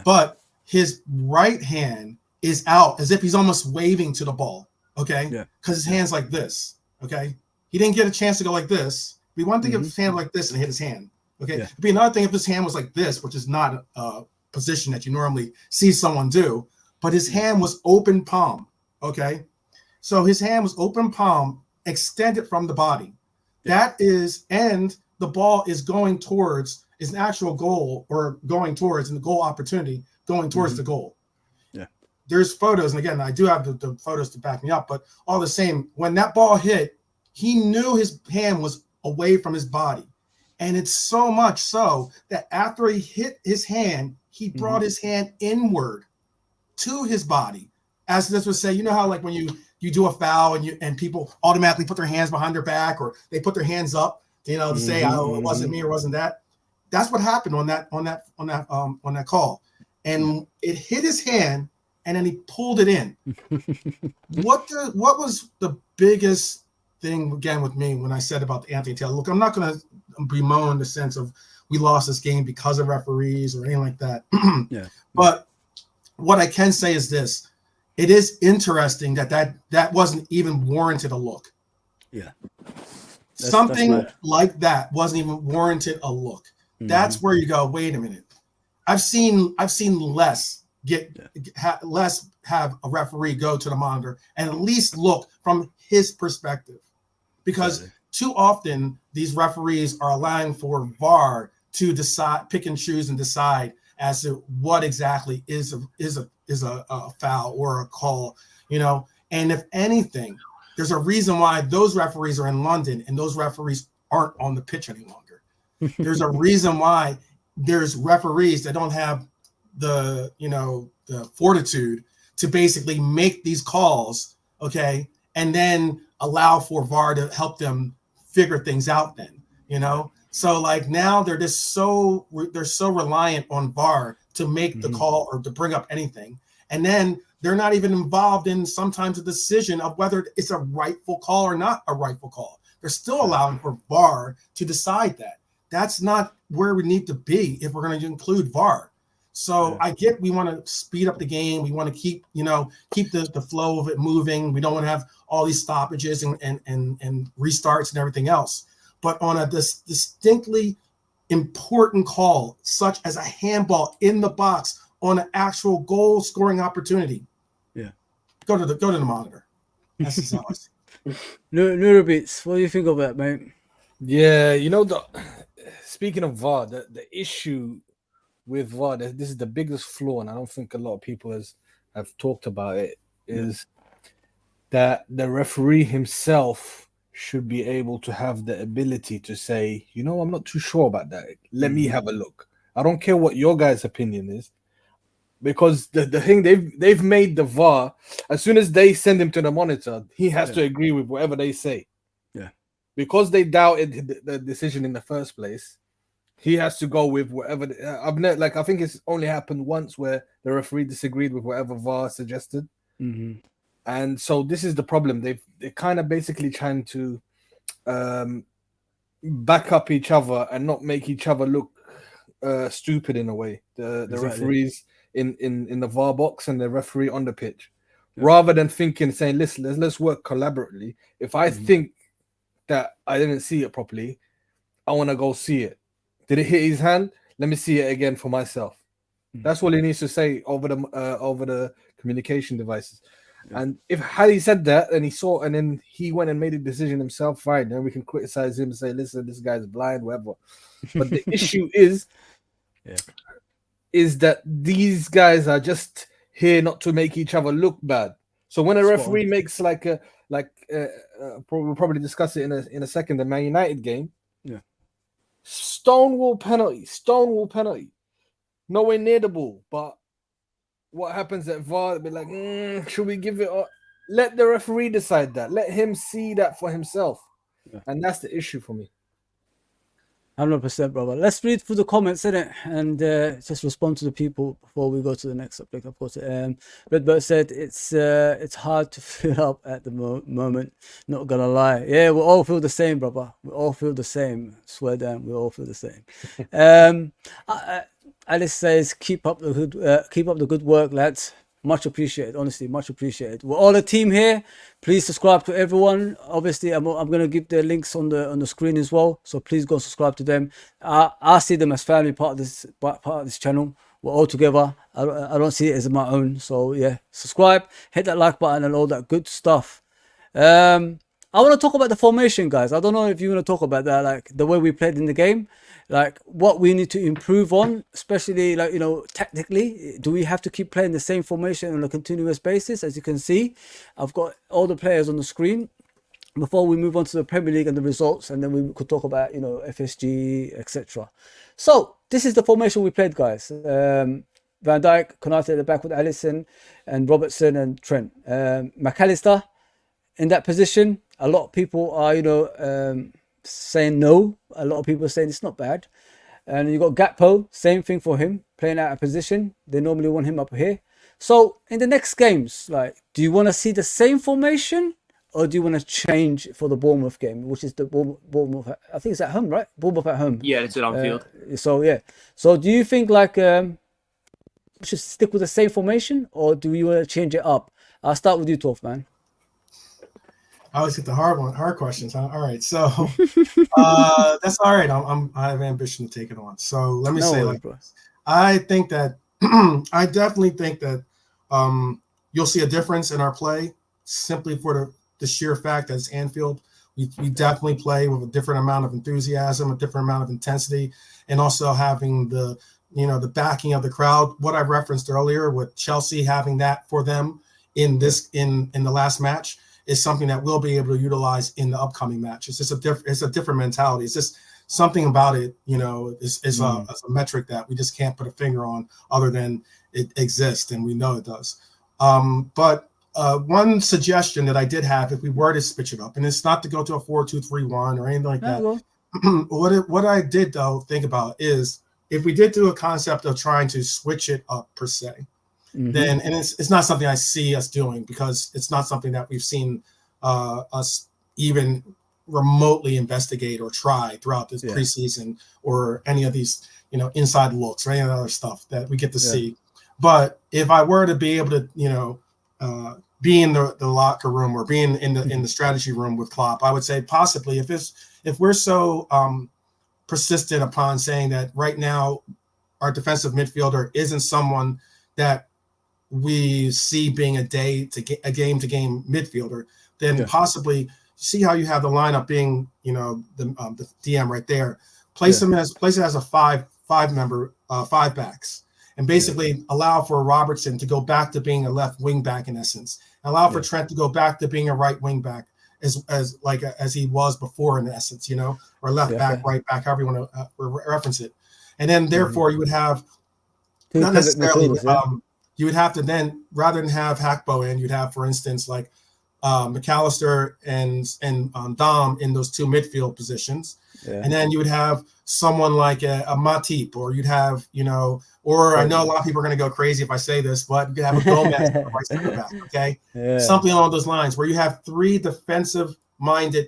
Speaker 5: but his right hand is out as if he's almost waving to the ball. Okay.
Speaker 1: Yeah.
Speaker 5: Because his hand's like this. Okay. He didn't get a chance to go like this. He wanted to give his hand like this and hit his hand. Okay. It'd be another thing if his hand was like this, which is not a position that you normally see someone do, but his hand was open palm. Okay. So his hand was open palm, extended from the body. That is, and the ball is going towards is an actual goal or going towards and the goal opportunity going towards the goal.
Speaker 1: Yeah.
Speaker 5: There's photos. And again, I do have the photos to back me up, but all the same, when that ball hit, he knew his hand was away from his body. And it's so much so that after he hit his hand, he brought his hand inward to his body. As this would say, you know how like when you do a foul and people automatically put their hands behind their back or they put their hands up, to say, oh, it wasn't me or wasn't that. That's what happened on that call. And it hit his hand and then he pulled it in. What was the biggest thing again with me when I said about the Anthony Taylor? Look, I'm not going to bemoan the sense of we lost this game because of referees or anything like that. But what I can say is this. It is interesting that wasn't even warranted a look. Yeah. Something like that wasn't even warranted a look. That's where you go, wait a minute. I've seen less have a referee go to the monitor and at least look from his perspective. Because too often these referees are allowing for VAR to decide, pick and choose and decide as to what exactly is a foul or a call, and if anything, there's a reason why those referees are in London and those referees aren't on the pitch any longer. There's a reason why there's referees that don't have the fortitude to basically make these calls, okay, and then allow for VAR to help them figure things out then, So like now they're so reliant on VAR to make the call or to bring up anything. And then they're not even involved in sometimes a decision of whether it's a rightful call or not a rightful call. They're still allowing for VAR to decide that. That's not where we need to be if we're going to include VAR. So I get we want to speed up the game. We want to keep the flow of it moving. We don't want to have all these stoppages and restarts and everything else. But on a distinctly important call, such as a handball in the box on an actual goal scoring opportunity, go to the monitor. That's just how I see it.
Speaker 1: Nurabits, what do you think of that, mate?
Speaker 2: Yeah, speaking of VAR, the issue with VAR, this is the biggest flaw, and I don't think a lot of people have talked about it, is that the referee himself should be able to have the ability to say, I'm not too sure about that. Let me have a look. I don't care what your guys' opinion is, because the thing they've made the VAR, as soon as they send him to the monitor, he has to agree with whatever they say. Yeah, because they doubted the decision in the first place. He has to go with whatever. I think it's only happened once where the referee disagreed with whatever VAR suggested. And so this is the problem. They're kind of basically trying to back up each other and not make each other look stupid in a way. The referees in the VAR box and the referee on the pitch, rather than saying, listen, let's work collaboratively. If I think that I didn't see it properly, I want to go see it. Did it hit his hand? Let me see it again for myself. That's all he needs to say over the communication devices. And had he said that and he saw, and then he went and made a decision himself, fine. Then we can criticize him and say, listen, this guy's blind, whatever. But the issue is that these guys are just here not to make each other look bad. So when a referee makes we'll probably discuss it in a second, the Man United game. Stonewall penalty, nowhere near the ball. But what happens at VAR? Be like, should we give it? Let the referee decide that. Let him see that for himself, and that's the issue for me.
Speaker 1: 100%, brother. Let's read through the comments, innit? And just respond to the people before we go to the next subject. Of course, Redbird said it's hard to fill up at the moment. Not gonna lie. Yeah, we all feel the same, brother. We all feel the same. Swear down, we all feel the same. Alice says, keep up the good work, lads. Much appreciated, honestly, much appreciated. We're all a team here. Please subscribe to everyone. Obviously, I'm gonna give the links on the screen as well. So please go subscribe to them. I see them as family, part of this channel. We're all together. I don't see it as my own. So yeah, subscribe, hit that like button, and all that good stuff. I want to talk about the formation, guys. I don't know if you want to talk about that, like the way we played in the game, like what we need to improve on, especially like, you know, tactically. Do we have to keep playing the same formation on a continuous basis? As you can see, I've got all the players on the screen. Before we move on to the Premier League and the results, and then we could talk about, you know, FSG, etc. So this is the formation we played, guys. Van Dijk, Konate at the back with Alisson and Robertson and Trent. McAllister in that position. A lot of people are, you know, saying no. A lot of people are saying it's not bad. And you got Gakpo, same thing for him, playing out of position. They normally want him up here. So in the next games, like, do you want to see the same formation, or do you want to change for the Bournemouth game, which is the Bournemouth? I think it's at home, right? Bournemouth at home.
Speaker 3: Yeah, it's at Anfield.
Speaker 1: So yeah. So do you think like we should stick with the same formation, or do you want to change it up? I'll start with you, Torf, man.
Speaker 5: I always get the hard questions, huh? All right, so that's all right. I have ambition to take it on. So let me say, like, I think that I definitely think that you'll see a difference in our play simply for the sheer fact that it's Anfield. We definitely play with a different amount of enthusiasm, a different amount of intensity, and also having the backing of the crowd. What I referenced earlier with Chelsea having that for them in the last match is something that we'll be able to utilize in the upcoming match. It's just a different mentality. It's just something about it, you know, is a metric that we just can't put a finger on other than it exists, and we know it does. But one suggestion that I did have, if we were to switch it up, and it's not to go to a 4-2-3-1 or anything like that. What I did though think about is if we did do a concept of trying to switch it up per se, then, and it's not something I see us doing because it's not something that we've seen us even remotely investigate or try throughout this preseason or any of these, you know, inside looks or any other stuff that we get to see. But if I were to be able to, you know, be in the locker room or being in the strategy room with Klopp, I would say possibly if we're so persistent upon saying that right now our defensive midfielder isn't someone that we see being a game-to-game midfielder, then possibly see how you have the lineup being, you know, the DM right there. Place it as a five backs, and basically allow for Robertson to go back to being a left wing back in essence. Allow for Trent to go back to being a right wing back as he was before in essence, you know, or left back, right back, however you want to reference it. And then therefore you would have not necessarily. You would have to then, rather than have Hackbo in, you'd have, for instance, like McAllister and Dom in those two midfield positions. And then you would have someone like a Matip, or you'd have, you know, or I know a lot of people are going to go crazy if I say this, but you could have a Gomez right center back, okay? Something along those lines where you have three defensive-minded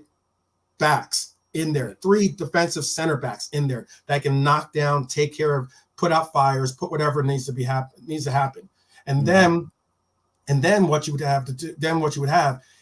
Speaker 5: backs in there, three defensive center backs in there that can knock down, take care of, put out fires, put whatever needs to happen. And then what you would have to do,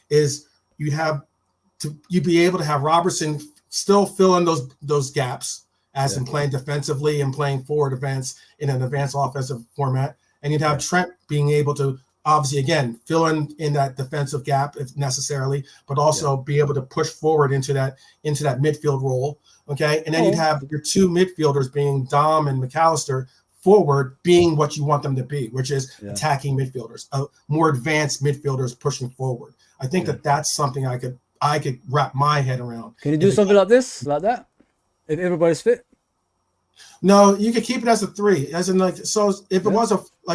Speaker 5: is you'd be able to have Robertson still fill in those gaps as in playing defensively and playing forward advance in an advanced offensive format. And you'd have Trent being able to obviously again fill in that defensive gap if necessarily, but also be able to push forward into that midfield role. Okay. And then you'd have your two midfielders being Dom and McAllister forward being what you want them to be, which is attacking midfielders, more advanced midfielders pushing forward. I think that's something I could wrap my head around.
Speaker 1: Can you do something like this, like that, if everybody's fit?
Speaker 5: No, you could keep it as a 3, as in like, so if it was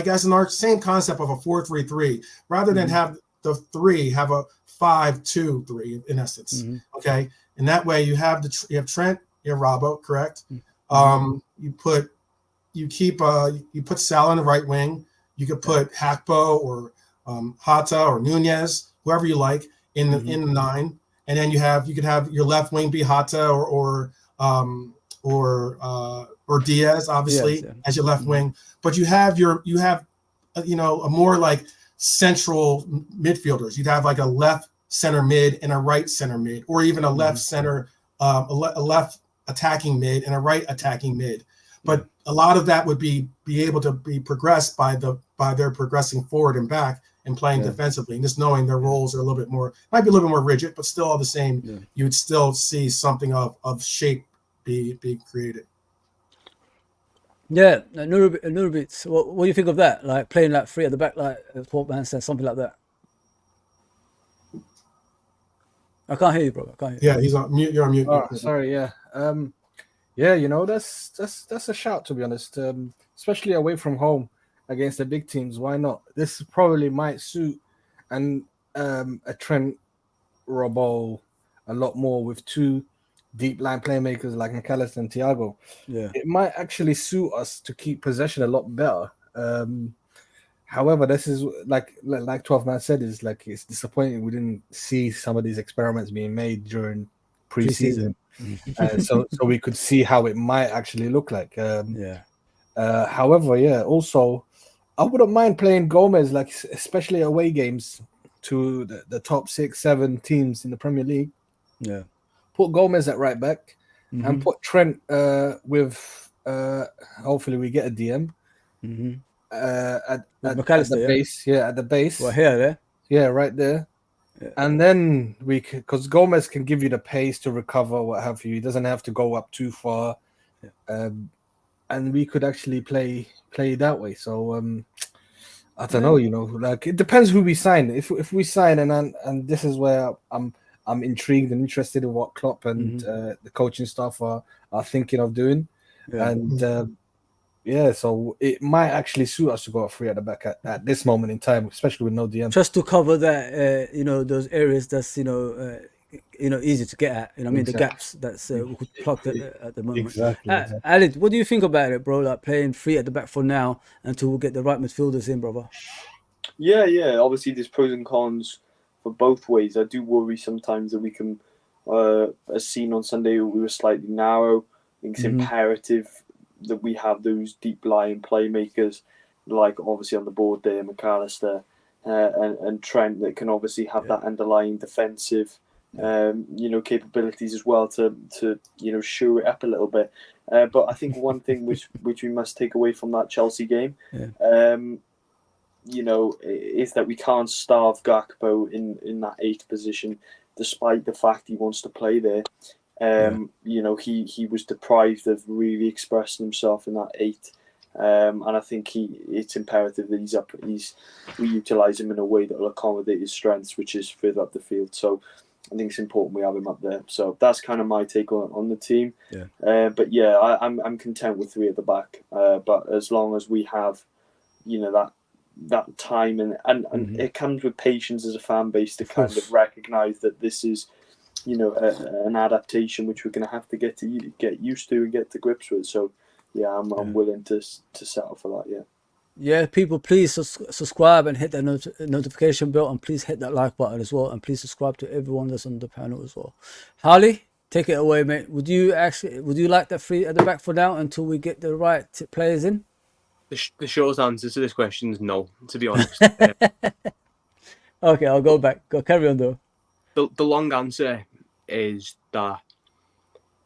Speaker 5: as in our same concept of a 4-3-3, rather than have the 3 have a 5-2-3 in essence. Okay, and that way you have Trent, you have Robbo, correct? You put Salah in the right wing. You could put Hackbo or Hata or Nunez, whoever you like, in the 9, and then you could have your left wing be Hata or or Diaz, obviously, as your left wing, but you have a more like central midfielders. You'd have like a left center mid and a right center mid, or even a left center, a left attacking mid and a right attacking mid. But a lot of that would be able to be progressed by their progressing forward and back and playing defensively, and just knowing their roles are a little bit more, might be a little bit more rigid, but still all the same. Yeah. You would still see something of shape be created.
Speaker 1: Yeah, a little bit. What do you think of that? Like playing like three at the back, like Portman said, something like that. I can't hear you, bro. I can't hear you.
Speaker 5: Yeah, he's on mute. You're on mute.
Speaker 2: Oh, sorry. Yeah. Yeah. That's a shout, to be honest. Especially away from home against the big teams. Why not? This probably might suit a Trent Robbo a lot more with two deep line playmakers like McAllister and Thiago.
Speaker 1: Yeah,
Speaker 2: it might actually suit us to keep possession a lot better. However, this is like 12-man said, is like it's disappointing we didn't see some of these experiments being made during pre-season. So we could see how it might actually look like. However, also I wouldn't mind playing Gomez, like especially away games to the top 6-7 teams in the Premier League.
Speaker 1: Yeah.
Speaker 2: Put Gomez at right back and put Trent with hopefully we get a DM at the base. Yeah, at the base.
Speaker 1: Well, here, there.
Speaker 2: Yeah, right there. Yeah. And then because Gomez can give you the pace to recover, what have you. He doesn't have to go up too far. Yeah. And we could actually play that way. So I don't know, like it depends who we sign. If we sign and this is where I'm intrigued and interested in what Klopp and the coaching staff are thinking of doing. Yeah. And so it might actually suit us to go free at the back at this moment in time, especially with no DM.
Speaker 1: Just to cover that, those areas that's easy to get at. The gaps that's we could plug at the moment.
Speaker 2: Exactly.
Speaker 1: Ali, what do you think about it, bro? Like playing free at the back for now until we get the right midfielders in, brother.
Speaker 6: Yeah. Obviously, there's pros and cons for both ways. I do worry sometimes that we can, as seen on Sunday, we were slightly narrow. I think it's imperative that we have those deep lying playmakers, like obviously on the board there, McAllister and Trent, that can obviously have that underlying defensive, capabilities as well to show it up a little bit. But I think one thing which we must take away from that Chelsea game, is that we can't starve Gakpo in that 8th position, despite the fact he wants to play there. He was deprived of really expressing himself in that 8. And I think it's imperative that we utilise him in a way that will accommodate his strengths, which is further up the field. So I think it's important we have him up there. So that's kind of my take on the team. Yeah. But yeah, I'm content with 3 at the back. But as long as we have, that time and it comes with patience as a fan base to kind of recognise that this is, an adaptation which we're going to have to get used to and get to grips with. So yeah, I'm willing to settle for that. Yeah.
Speaker 1: Yeah, people, please subscribe and hit that notification bell, and please hit that like button as well, and please subscribe to everyone that's on the panel as well. Harley, take it away, mate. Would you like that 3 at the back for now until we get the right players in?
Speaker 3: The short answer to this question is no, to be honest.
Speaker 1: Okay, I'll go back. Carry on though.
Speaker 3: The long answer is that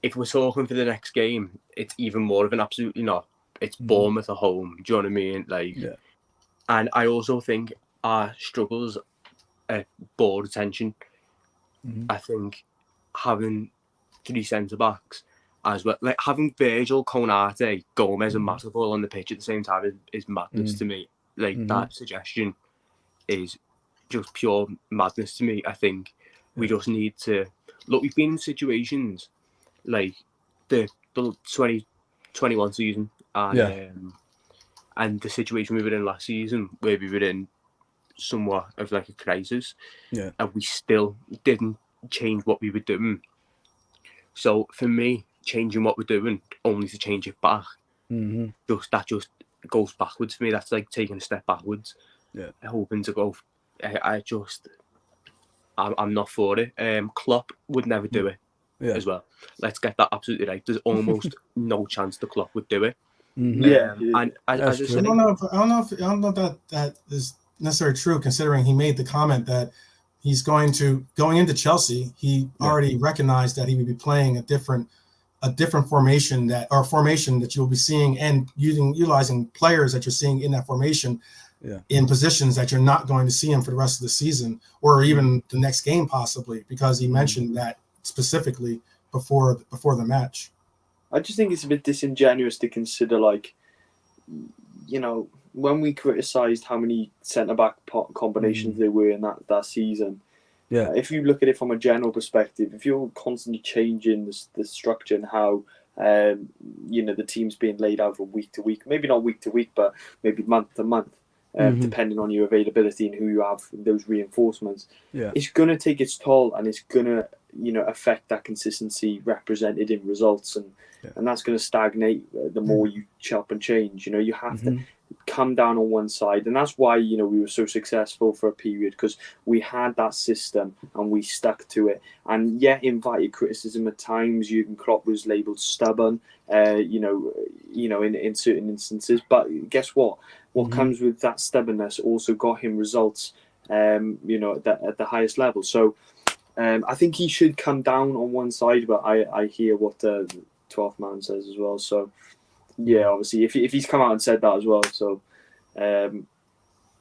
Speaker 3: if we're talking for the next game, it's even more of an absolutely not. It's Bournemouth at home. Do you know what I mean? And I also think our struggles at ball retention. I think having 3 centre backs as well, like having Virgil, Konate, Gomez, and Matipol on the pitch at the same time is madness to me. Like that suggestion is just pure madness to me. I think we just need to look. We've been in situations like the 2021 season and the situation we were in last season, where we were in somewhat of like a crisis, and we still didn't change what we were doing. So for me, changing what we're doing only to change it back, that just goes backwards for me. That's like taking a step backwards. Hoping to go. I'm not for it. Klopp would never do it. as well. Let's get that absolutely right. There's almost no chance the Klopp would do it.
Speaker 6: Mm-hmm.
Speaker 3: And as I
Speaker 5: I
Speaker 3: said,
Speaker 5: don't know if that is necessarily true, considering he made the comment that he's going into Chelsea. He already recognized that he would be playing a different formation that you'll be seeing, and utilizing players that you're seeing in that formation in positions that you're not going to see him for the rest of the season, or even the next game possibly, because he mentioned that specifically before the match.
Speaker 6: I just think it's a bit disingenuous to consider, like, you know, when we criticised how many centre-back combinations there were in that season, if you look at it from a general perspective, if you're constantly changing the structure and how the team's being laid out from week to week, maybe not week to week, but maybe month to month, depending on your availability and who you have, those reinforcements, it's going to take its toll, and it's going to affect that consistency represented in results, and that's going to stagnate the more you chop and change. You have to come down on one side, and that's why we were so successful for a period, because we had that system and we stuck to it. And invited criticism at times. Jurgen Klopp was labelled stubborn, in certain instances. But guess what? What comes with that stubbornness also got him results, at the highest level. So I think he should come down on one side, but I hear what the 12th man says as well. So obviously if he's come out and said that as well, so that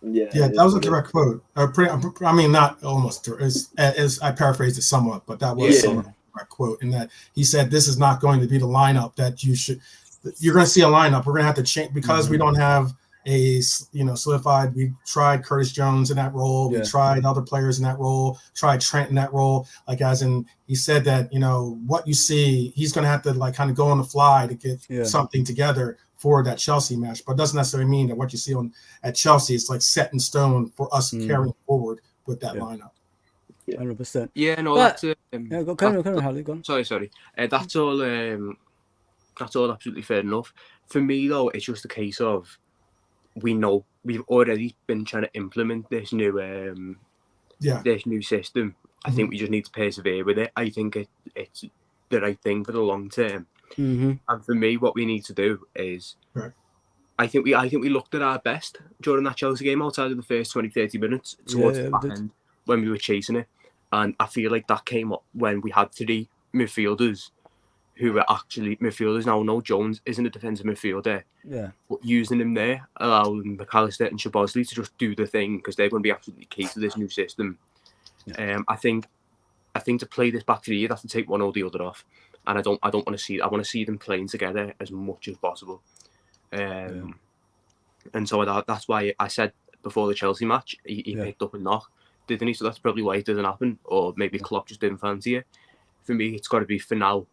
Speaker 5: was a direct quote. I mean, not almost as I paraphrased it somewhat, but that was a direct quote, in that he said this is not going to be the lineup that you're going to see a lineup. We're going to have to change, because we don't have a solidified. We tried Curtis Jones in that role. We tried other players in that role. Tried Trent in that role. Like, as in, he said that what you see, he's going to have to kind of go on the fly to get something together for that Chelsea match. But it doesn't necessarily mean that what you see at Chelsea is set in stone for us carrying forward with that lineup.
Speaker 1: 100%.
Speaker 3: Yeah, no,
Speaker 1: but,
Speaker 3: that's
Speaker 1: Harley, go on.
Speaker 3: Sorry. That's all. That's all absolutely fair enough. For me, though, it's just a case of, we know we've already been trying to implement this new system. I think we just need to persevere with it. I think it's the right thing for the long term. And for me, what we need to do is, I think we looked at our best during that Chelsea game outside of the first 20-30 minutes towards the back end when we were chasing it. And I feel like that came up when we had 3 midfielders who were actually midfielders. Now, no, Jones isn't a defensive midfielder. But using him there, allowing McAllister and Szoboszlai to just do the thing, because they're going to be absolutely key to this new system. I think to play this back 3, you'd have to take one or the other off. And I don't want to see. I want to see them playing together as much as possible. And so that's why I said before the Chelsea match, he picked up a knock, didn't he? So that's probably why it didn't happen. Or maybe Klopp just didn't fancy it. For me, it's got to be for now.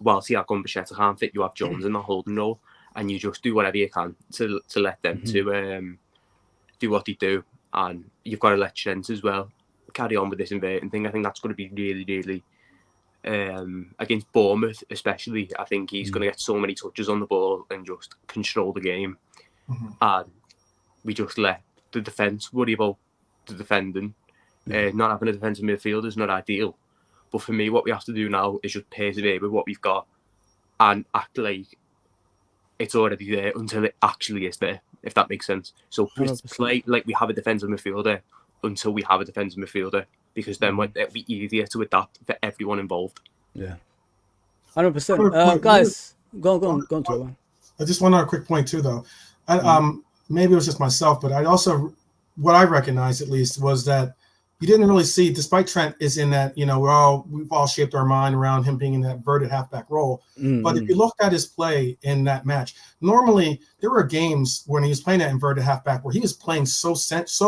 Speaker 3: Whilst Thiago and Bichette can't fit, you have Jones in the holding role, and you just do whatever you can to let them to do what they do. And you've got to let Trent as well carry on with this inverting thing. I think that's going to be really, really against Bournemouth especially. I think he's going to get so many touches on the ball and just control the game. And we just let the defence worry about the defending. Not having a defensive midfielder is not ideal. But for me, what we have to do now is just persevere with what we've got and act like it's already there until it actually is there, if that makes sense. So play like we have a defensive midfielder until we have a defensive midfielder, because then it'll be easier to adapt for everyone involved.
Speaker 1: 100%. Guys, go on to one.
Speaker 5: I just one other quick point too, though. Maybe it was just myself, but what I recognized at least was that you didn't really see, despite Trent is in that, we've all shaped our mind around him being in that inverted halfback role. But if you looked at his play in that match, normally there were games when he was playing that inverted halfback where he was playing so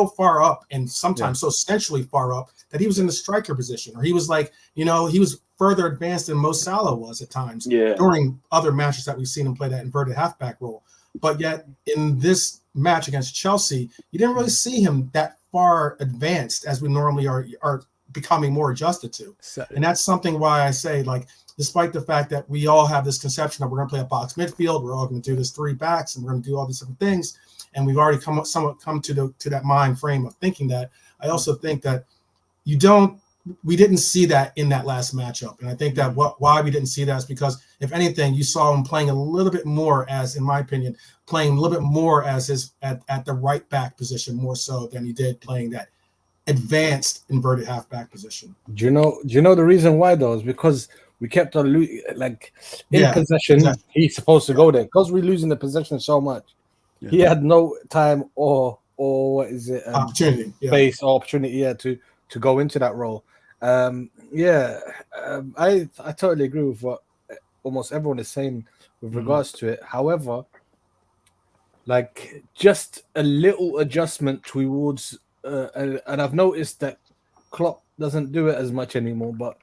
Speaker 5: far up, and sometimes so centrally far up, that he was in the striker position, or he was he was further advanced than Mo Salah was at times during other matches that we've seen him play that inverted halfback role. But yet in this match against Chelsea, you didn't really see him that far advanced as we normally are becoming more adjusted to. And that's something why I say, despite the fact that we all have this conception that we're going to play a box midfield, we're all going to do this 3 backs, and we're going to do all these different things, and we've already come to that mind frame of thinking that, I also think that you don't we didn't see that in that last matchup. And I think that why we didn't see that is because, if anything, you saw him playing a little bit more as, in my opinion, playing a little bit more as his at the right back position, more so than he did playing that advanced inverted halfback position.
Speaker 2: Do you know the reason why though? Is because we kept on possession.
Speaker 5: Exactly.
Speaker 2: He's supposed to go there because we're losing the possession so much. Yeah. He had no time or what is it?
Speaker 5: Opportunity,
Speaker 2: space or opportunity, to go into that role. I totally agree with what almost everyone is saying with regards to it. However, like just a little adjustment towards, and I've noticed that Klopp doesn't do it as much anymore. But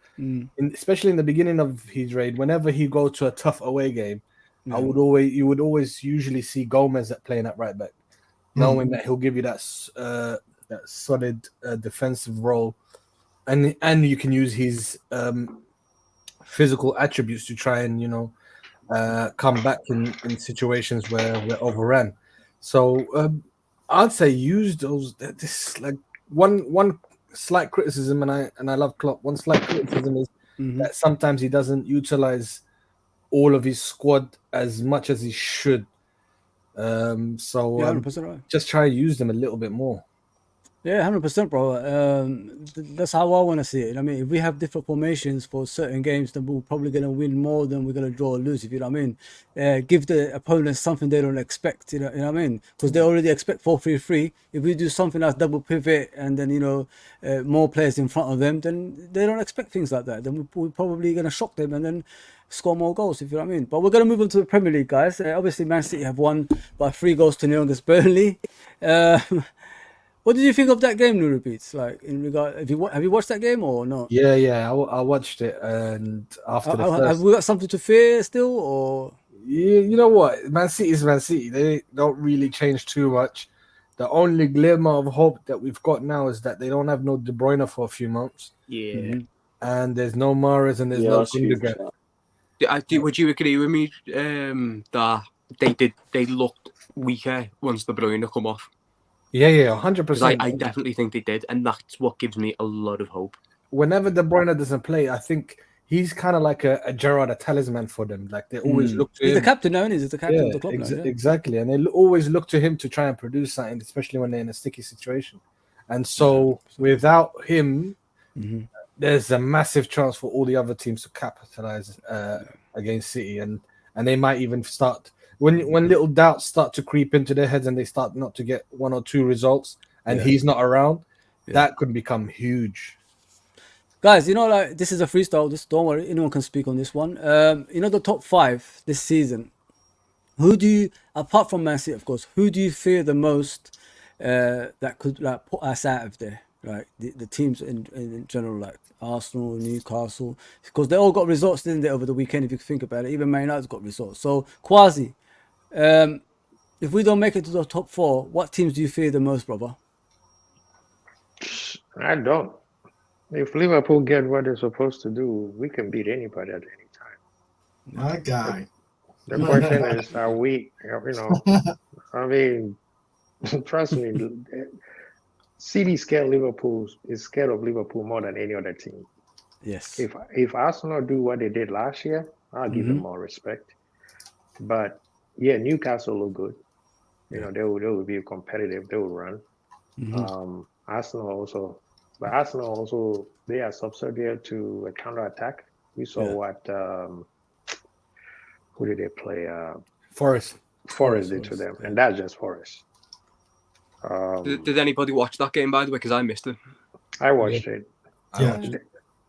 Speaker 2: especially in the beginning of his raid, whenever he go to a tough away game, you would always usually see Gomez playing at right back, knowing that he'll give you that solid defensive role, and you can use his physical attributes to try and come back in situations where we're overrun. So I'd say use those. This like one slight criticism, and I love Klopp. One slight criticism is that sometimes he doesn't utilize all of his squad as much as he should. Just try to use them a little bit more.
Speaker 1: Yeah, 100%, bro. That's how I want to see it. I mean, if we have different formations for certain games, then we're probably going to win more than we're going to draw or lose, if you know what I mean. Give the opponents something they don't expect, you know what I mean? Because they already expect 4-3-3. If we do something like double pivot and then, more players in front of them, then they don't expect things like that. Then we're probably going to shock them and then score more goals, if you know what I mean. But we're going to move on to the Premier League, guys. Obviously, Man City have won by 3-0 against Burnley. What did you think of that game, New Repeats? Like, in regard, have you watched that game or not?
Speaker 2: Yeah, I watched it, and after
Speaker 1: have we got something to fear still, or?
Speaker 2: Yeah, you know what, Man City is Man City. They don't really change too much. The only glimmer of hope that we've got now is that they don't have no De Bruyne for a few months.
Speaker 3: Yeah,
Speaker 2: and there's no Mahrez and there's no Gundogan.
Speaker 3: Would you agree with me that they looked weaker once De Bruyne come off?
Speaker 2: Yeah, 100%.
Speaker 3: I definitely think they did, and that's what gives me a lot of hope.
Speaker 2: Whenever De Bruyne doesn't play, I think he's kind of like a Gerrard, a talisman for them. Like they always look to him.
Speaker 1: He's the captain now, he's the captain of the club now.
Speaker 2: Exactly, and they always look to him to try and produce something, especially when they're in a sticky situation. And so without him, there's a massive chance for all the other teams to capitalize against City, and they might even start. When little doubts start to creep into their heads and they start not to get 1 or 2 results and he's not around, that could become huge.
Speaker 1: Guys, like this is a freestyle. Just don't worry, anyone can speak on this one. The top 5 this season. Who do you, apart from Man City, of course, who do you fear the most that could put us out of there? Like the teams in general, like Arsenal, Newcastle, because they all got results, didn't they, over the weekend? If you think about it, even Man United's got results. So Kwasi, if we don't make it to the top 4, what teams do you fear the most, brother?
Speaker 7: I don't. If Liverpool get what they're supposed to do, we can beat anybody at any time.
Speaker 5: My guy.
Speaker 7: The question is, are we? I mean, trust me. City scared Liverpool is scared of Liverpool more than any other team.
Speaker 1: Yes.
Speaker 7: If Arsenal do what they did last year, I'll give them more respect. But yeah, Newcastle look good. They will be competitive. They will run. Arsenal also they are subservient to a counter attack. We saw what who did they play?
Speaker 2: Forest
Speaker 7: did to them, and that's just Forest.
Speaker 3: Did anybody watch that game, by the way? Because I missed it.
Speaker 7: I watched it.
Speaker 5: Yeah,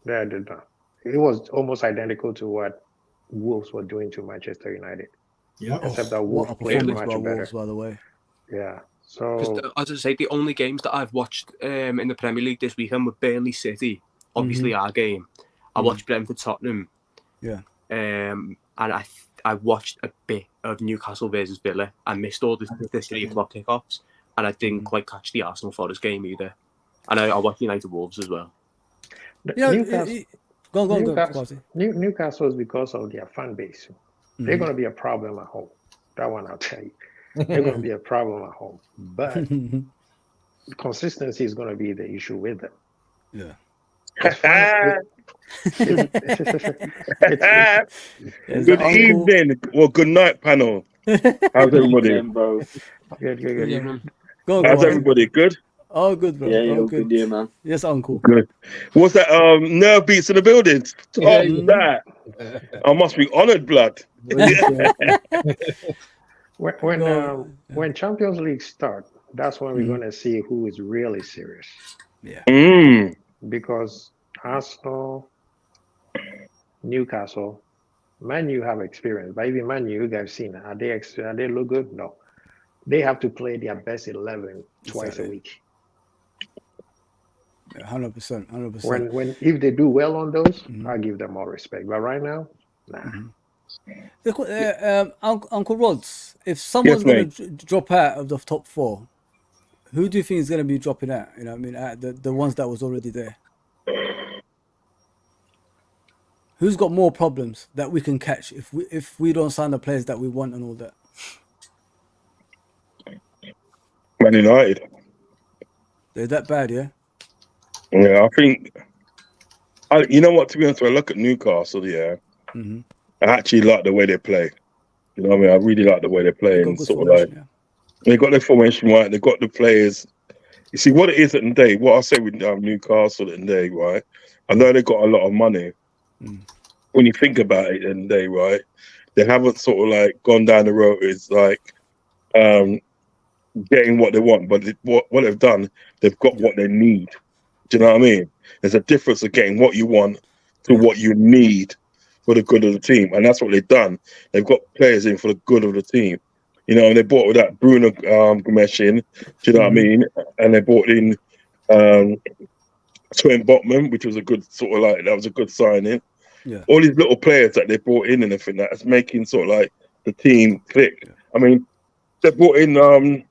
Speaker 7: I did not. It was almost identical to what Wolves were doing to Manchester United.
Speaker 5: Yeah,
Speaker 7: except that Wolves played much better.
Speaker 1: Wolves, by the way.
Speaker 7: Yeah. So
Speaker 3: as I say, the only games that I've watched in the Premier League this weekend were Burnley City, obviously our game. I watched Brentford Tottenham.
Speaker 1: Yeah.
Speaker 3: And I watched a bit of Newcastle versus Villa. I missed all the 3 o'clock kickoffs, and I didn't quite catch the Arsenal Forest game either. And I watched United Wolves as well.
Speaker 7: Newcastle is because of their fan base. They're going to be a problem at home. That one I'll tell you. They're going to be a problem at home. But consistency is going to be the issue with them.
Speaker 1: Yeah.
Speaker 7: It's fun.
Speaker 1: There's
Speaker 8: Good
Speaker 1: the uncle.
Speaker 8: evening. Well, good night, panel. How's
Speaker 6: Good
Speaker 8: everybody?
Speaker 6: evening, bro.
Speaker 7: Good.
Speaker 3: Good evening.
Speaker 1: Go on,
Speaker 8: How's
Speaker 1: go on.
Speaker 8: everybody? Good?
Speaker 1: Oh, good, bro.
Speaker 6: Yeah,
Speaker 1: Oh,
Speaker 6: good day, man.
Speaker 1: Yes, uncle.
Speaker 8: Good. What's that? Nerve beats in the building. Stop that. I must be honored, blood.
Speaker 7: When Champions League start, that's when we're gonna see who is really serious.
Speaker 1: Yeah.
Speaker 7: Because Arsenal, Newcastle, Man U have experience, but even Man U, you guys seen, are they look good? No. They have to play their best 11 twice a week.
Speaker 1: 100%.
Speaker 7: When if they do well on those, I give them more respect. But right now, nah.
Speaker 1: Uncle Rods, if someone's going to drop out of the top 4, who do you think is going to be dropping out? You know what I mean? The ones that was already there. Who's got more problems that we can catch if we don't sign the players that we want and all that?
Speaker 8: Man United.
Speaker 1: They're that bad, yeah?
Speaker 8: Yeah, I think. You know what? To be honest, when I look at Newcastle, I actually like the way they play. You know what I mean? I really like the way they play, and sort of like they got their formation right. They got the players. You see what it is at the day. What I say with Newcastle at the day, right? I know they got a lot of money. When you think about it, in the day, right? They haven't sort of like gone down the road. It's like getting what they want, but what they've done, they've got what they need. Do you know what I mean? There's a difference of getting what you want to what you need for the good of the team, and that's what they've done. They've got players in for the good of the team, you know. And they bought with that Bruno Gomes in. Do you know what I mean? And they bought in Sven Botman, which was a good that was a good signing.
Speaker 1: Yeah.
Speaker 8: All these little players that they brought in and everything that's making sort of like the team click. Yeah. I mean, they brought in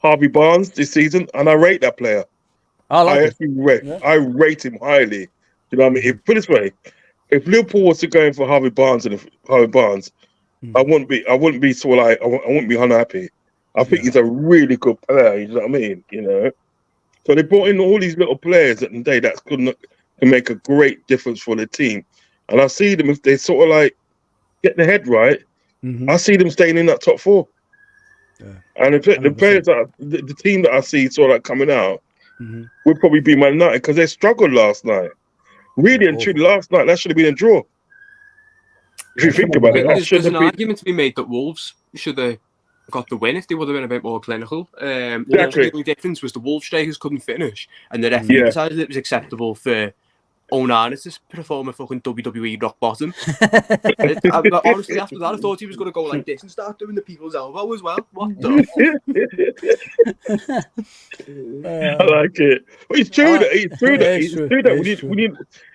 Speaker 8: Harvey Barnes this season, and I rate that player. I rate him highly. You know what I mean? Put it this way, if Liverpool was to go in for Harvey Barnes, I wouldn't be sort of like I wouldn't be unhappy. I think he's a really good player. You know what I mean? You know, so they brought in all these little players at the day that can make a great difference for the team. And I see them if they sort of like get their head right. I see them staying in that top 4. Yeah. And the players that the team that I see sort of like coming out would probably be Man United because they struggled last night. Really and truly, last night that should have been a draw. If you think about it,
Speaker 3: there's an argument to be made that Wolves should have got the win if they would have been a bit more clinical. The only difference was the Wolves strikers couldn't finish, and the referee decided it was acceptable for Onana to perform a fucking WWE rock bottom. Honestly, after that, I thought he was going to go like this and start doing the people's elbow as well. What the
Speaker 8: I like it. Well, it's true that. It's true that. It's true that.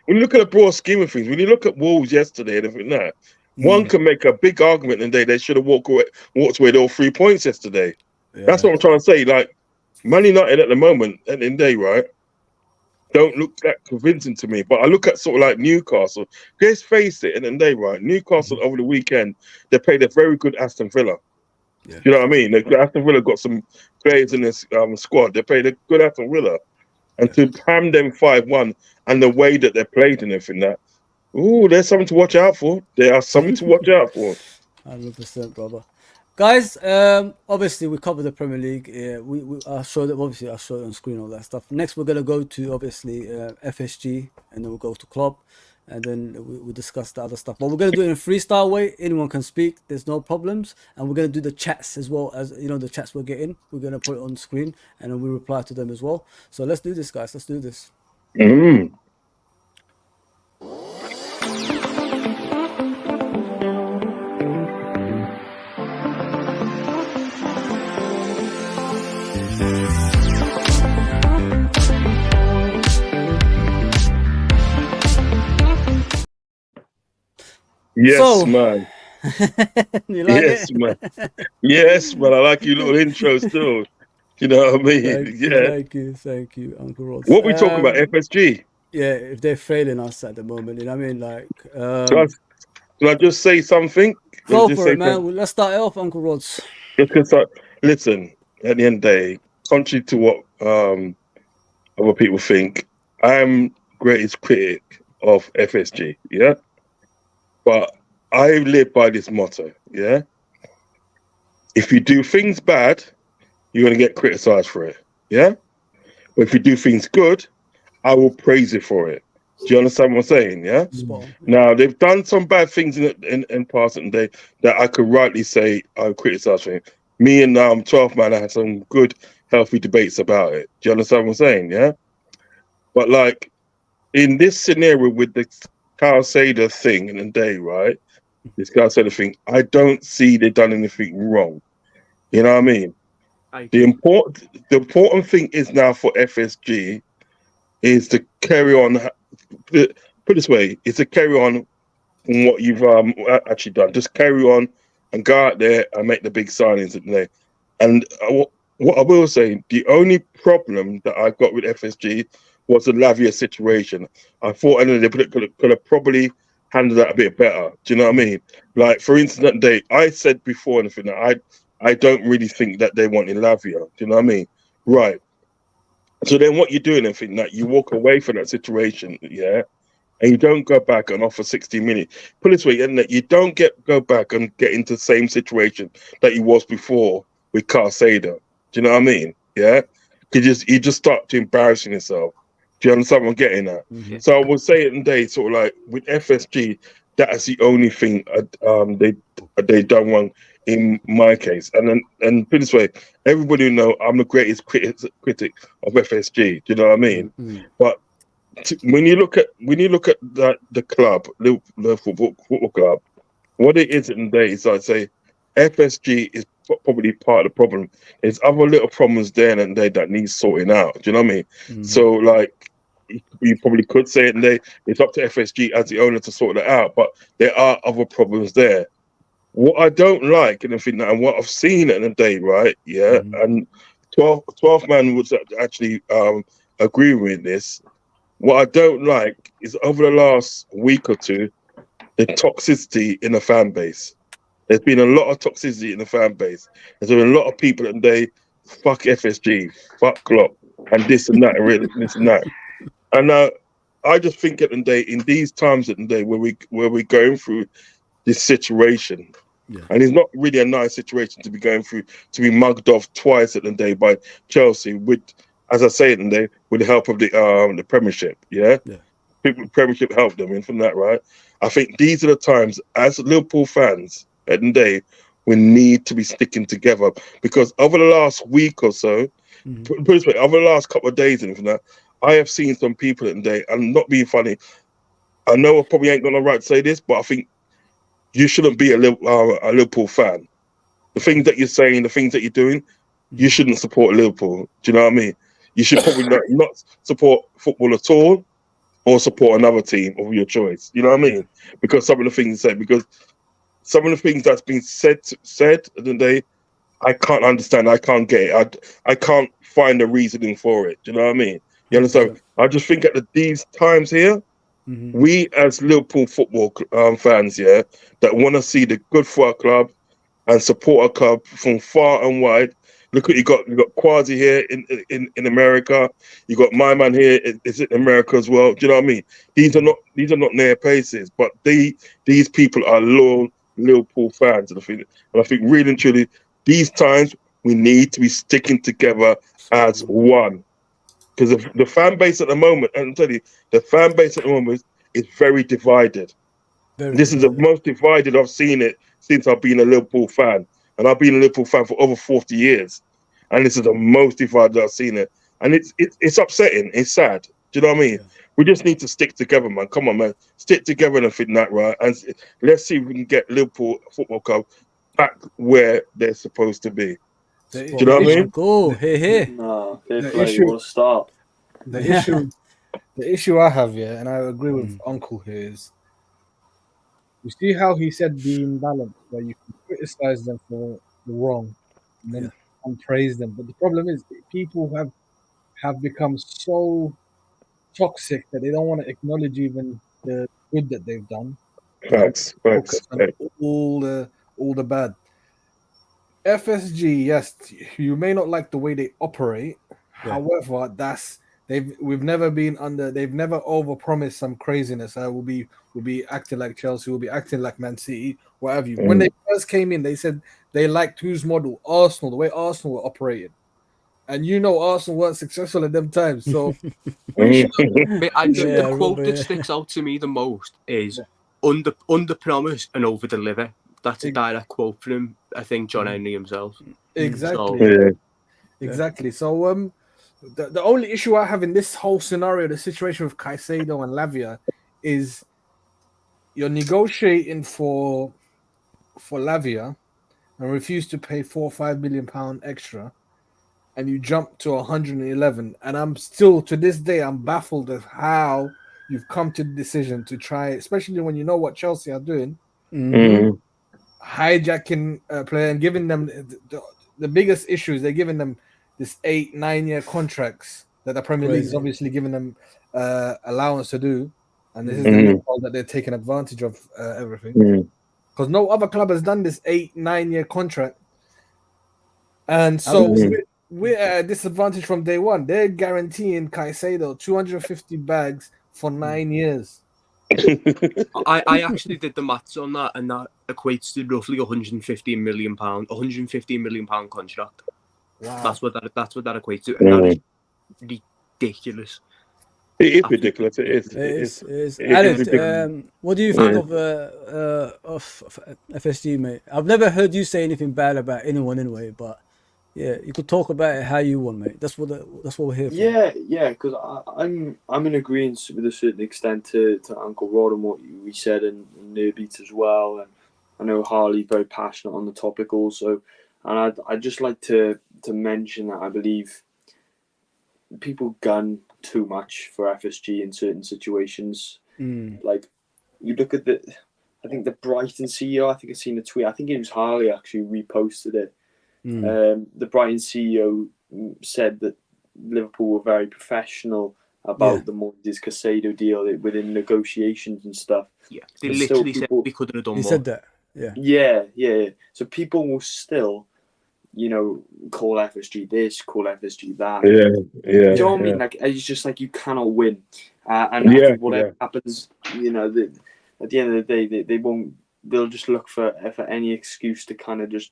Speaker 8: When you look at the broad scheme of things, when you look at Wolves yesterday and everything that, one can make a big argument and they should have walked away with all 3 points yesterday. Yeah. That's what I'm trying to say. Like, Man United at the moment, at the end of the day, right, don't look that convincing to me. But I look at sort of like Newcastle. Let's face it, at the end of the day, right, Newcastle over the weekend, they played a very good Aston Villa. Yeah. You know what I mean? Aston Villa got some players in this squad. They played a good Aston Villa. And to ham them 5-1 and the way that they played and everything that, there's something to watch out for. There are something to watch out for.
Speaker 1: 100%, brother. Guys, obviously we covered the Premier League. I showed it on screen all that stuff. Next, we're gonna go to obviously FSG, and then we'll go to club, and then we'll discuss the other stuff. But we're gonna do it in a freestyle way. Anyone can speak. There's no problems, and we're gonna do the chats as well as the chats we're getting. We're gonna put it on the screen, and then we reply to them as well. So let's do this, guys. Let's do this.
Speaker 8: Yes, man.
Speaker 1: You like
Speaker 8: yes,
Speaker 1: it?
Speaker 8: Man. Yes, man. I like your little intro still. You know what I mean?
Speaker 1: Thank you, Uncle Ross.
Speaker 8: What we talking about? FSG?
Speaker 1: Yeah, if they're failing us at the moment, you know what I mean? Like,
Speaker 8: can I just say something?
Speaker 1: Go for it, man. Well, let's start it off, Uncle Rods.
Speaker 8: Listen, at the end of the day, contrary to what other people think, I'm greatest critic of FSG, yeah? But I live by this motto, yeah? If you do things bad, you're going to get criticized for it, yeah? But if you do things good, I will praise you for it. Do you understand what I'm saying, yeah?
Speaker 1: Spot on.
Speaker 8: Now, they've done some bad things in past day that I could rightly say I criticize for it. Me and 12 Man had some good, healthy debates about it. Do you understand what I'm saying, yeah? But like, in this scenario with the Carl Sader thing in the day, right? This Carl Sader thing, I don't see they've done anything wrong. You know what I mean? The important thing is now for FSG is to carry on. Put it this way: is to carry on from what you've actually done. Just carry on and go out there and make the big signings today. And what I will say, the only problem that I got with FSG was the Lavia situation. I thought they could have probably handled that a bit better. Do you know what I mean? Like, for instance, I said before anything that I don't really think that they wanted Lavia. Do you know what I mean? Right. So then what you're doing, I think that you walk away from that situation, yeah, and you don't go back and offer 60 million. Put it this way, and that you don't go back and get into the same situation that you was before with Carcedo. Do you know what I mean? Yeah, you just start to embarrassing yourself. Do you understand what I'm getting at? Mm-hmm. So I would say today, sort of like with FSG, that is the only thing they done wrong in my case. And put it this way, everybody know I'm the greatest critic of FSG. Do you know what I mean? Mm-hmm. But when you look at the club, the football club, what it is today is, I'd say FSG is probably part of the problem. There's other little problems there and there that needs sorting out. Do you know what I mean? Mm-hmm. So like, you probably could say it today, it's up to FSG as the owner to sort that out, but there are other problems there. What I don't like, and what I've seen in the day, right? Yeah, mm-hmm. And 12 Man would actually agree with this. What I don't like is over the last week or two, the toxicity in the fan base. There's been a lot of toxicity in the fan base. There's been a lot of people that they fuck FSG, fuck Klopp, and this and that, and really, this and that. And I just think at the day, in these times at the day where we're going through this situation, yeah. And it's not really a nice situation to be going through, to be mugged off twice at the day by Chelsea with, as I say it today, with the help of the Premiership, yeah? People Premiership helped them in from that, right? I think these are the times, as Liverpool fans at the day, we need to be sticking together, because over the last week or so, put this way, over the last couple of days and from that, I have seen some people at the day, and not being funny, I know I probably ain't got the right to say this, but I think you shouldn't be a Liverpool fan. The things that you're saying, the things that you're doing, you shouldn't support Liverpool. Do you know what I mean? You should probably not support football at all, or support another team of your choice. You know what I mean? Because some of the things said, because some of the things that's been said today, I can't understand. I can't get it. I can't find a reasoning for it. Do you know what I mean? You understand? I just think at these times here, we as Liverpool football fans, yeah, that want to see the good for our club and support our club from far and wide. Look, you got Quasi here in America. You got my man here is in America as well. Do you know what I mean? These are not near places, but these people are loyal Liverpool fans, and I think really and truly, these times we need to be sticking together as one. Because the fan base at the moment, and I'll tell you, the fan base at the moment is very divided. This is the most divided I've seen it since I've been a Liverpool fan. And I've been a Liverpool fan for over 40 years. And this is the most divided I've seen it. And it's upsetting. It's sad. Do you know what I mean? Yeah. We just need to stick together, man. Come on, man. Stick together and think that, right? And let's see if we can get Liverpool Football Club back where they're supposed to be. Do you know what I mean?
Speaker 1: Go, hey.
Speaker 6: No, the
Speaker 2: issue I have, yeah, and I agree with Uncle here, is you see how he said the imbalance, where you can criticize them for the wrong and then and praise them. But the problem is people have become so toxic that they don't want to acknowledge even the good that they've done.
Speaker 8: Facts.
Speaker 2: All the bad. FSG, yes, you may not like the way they operate. Yeah. However, that's we've never been under. They've never overpromised some craziness. We'll be acting like Chelsea. We'll be acting like Man City. What have you? When they first came in, they said they liked whose model? Arsenal, the way Arsenal were operating. And Arsenal weren't successful at them times. So
Speaker 3: the quote that sticks out to me the most is under promise and over deliver. That's a direct quote from him. I think John Henry himself.
Speaker 2: Exactly.
Speaker 3: So,
Speaker 2: exactly. So the only issue I have in this whole scenario, the situation with Caicedo and Lavia, is you're negotiating for Lavia and refuse to pay £4 or £5 million extra, and you jump to 111. And I'm still, to this day, I'm baffled of how you've come to the decision to try, especially when you know what Chelsea are doing, hijacking a player and giving them the biggest issue is they're giving them this 8-9 year contracts that the Premier League is obviously giving them allowance to do. And this is the loophole that they're taking advantage of everything. Because no other club has done this 8-9 year contract. And so we're at a disadvantage from day one. They're guaranteeing Caicedo 250 bags for 9 years.
Speaker 3: I actually did the maths on that, and that equates to roughly £115 million. £115 million contract.
Speaker 2: Wow.
Speaker 3: That's what that equates to, and that is ridiculous.
Speaker 8: It is ridiculous. It is.
Speaker 1: Alex, what do you think of FSG, mate? I've never heard you say anything bad about anyone anyway, but yeah, you could talk about it how you want, mate. That's what we're here for.
Speaker 6: Yeah, because I'm in agreement with a certain extent to Uncle Rod and what we said, and Nerbeat as well. And I know Harley's very passionate on the topic also, and I'd just like to mention that I believe people gun too much for FSG in certain situations. Like you look at I think the Brighton CEO, I think I've seen a tweet. I think it was Harley actually reposted it. The Brighton CEO said that Liverpool were very professional about the Moyes Caicedo deal within negotiations and stuff.
Speaker 3: Yeah, they literally said we couldn't have done more.
Speaker 1: He said that.
Speaker 6: Yeah. So people will still, call FSG this, call FSG that.
Speaker 8: Yeah.
Speaker 6: Do you know what I mean? Like it's just like you cannot win, and I think whatever happens, at the end of the day, they won't. They'll just look for any excuse to kind of just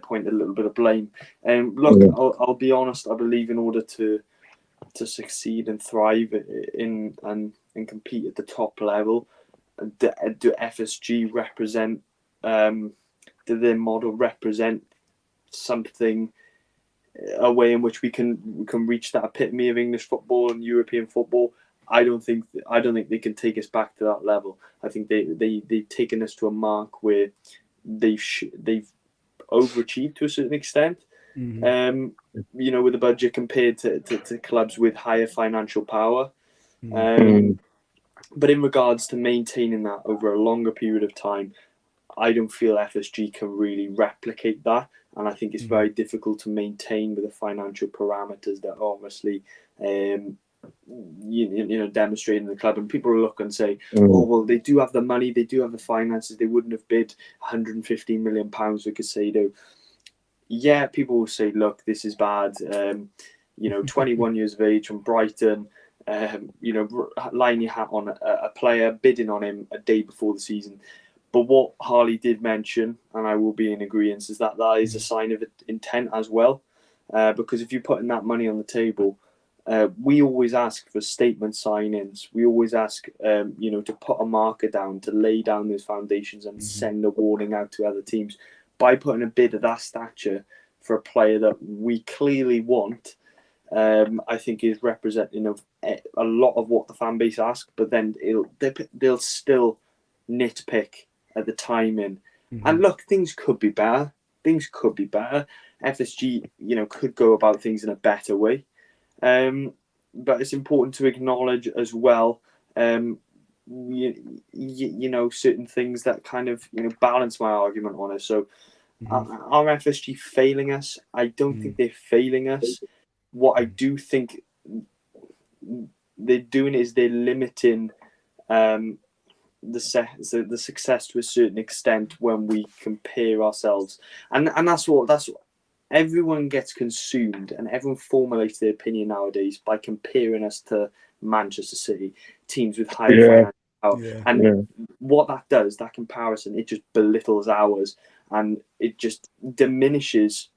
Speaker 6: point a little bit of blame. And look, I'll be honest. I believe in order to succeed and thrive and compete at the top level, do FSG represent? Do their model represent something? A way in which we can reach that epitome of English football and European football? I don't think they can take us back to that level. I think they've taken us to a mark where they've overachieved to a certain extent. With the budget compared to clubs with higher financial power. But in regards to maintaining that over a longer period of time, I don't feel FSG can really replicate that, and I think it's very difficult to maintain with the financial parameters that obviously demonstrating the club. And people will look and say, oh well, they do have the money, they do have the finances, they wouldn't have bid £115 million for Caicedo. Yeah, people will say, look, this is bad. 21 years of age from Brighton, laying your hat on a player, bidding on him a day before the season. But what Harley did mention, and I will be in agreement, is that is a sign of intent as well. Because if you're putting that money on the table, we always ask for statement signings. We always ask, to put a marker down, to lay down those foundations and send a warning out to other teams. By putting a bid of that stature for a player that we clearly want, I think is representing of a lot of what the fan base ask. But then they'll still nitpick at the timing. And look, things could be better. FSG, could go about things in a better way. But it's important to acknowledge as well, certain things that kind of, balance my argument on it. So are FSG failing us? I don't think they're failing us. What I do think they're doing is they're limiting the success to a certain extent when we compare ourselves, and that's what everyone gets consumed and everyone formulates their opinion nowadays by comparing us to Manchester City, teams with high financial power. And what that does, that comparison, it just belittles ours, and it just diminishes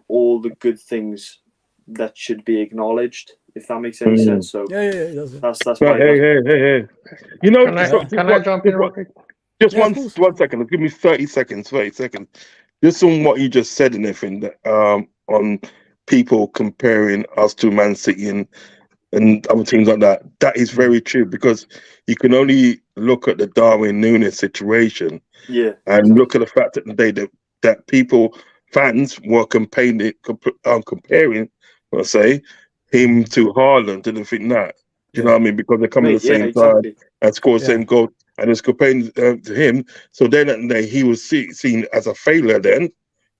Speaker 6: all the good things that should be acknowledged, if that makes any sense. So that's my
Speaker 8: hey. You know,
Speaker 7: can I jump in real quick?
Speaker 8: Just one second. Give me 30 seconds. 30 seconds. Just on what you just said and everything, that on people comparing us to Man City and other teams like that. That is very true, because you can only look at the Darwin Núñez situation, and look at the fact that people, fans, were comparing, let's say, him to Haaland and everything that. Do you know what I mean? Because they're coming at the same time and score the same goal, and it's comparing to him. So then he was seen as a failure. Then,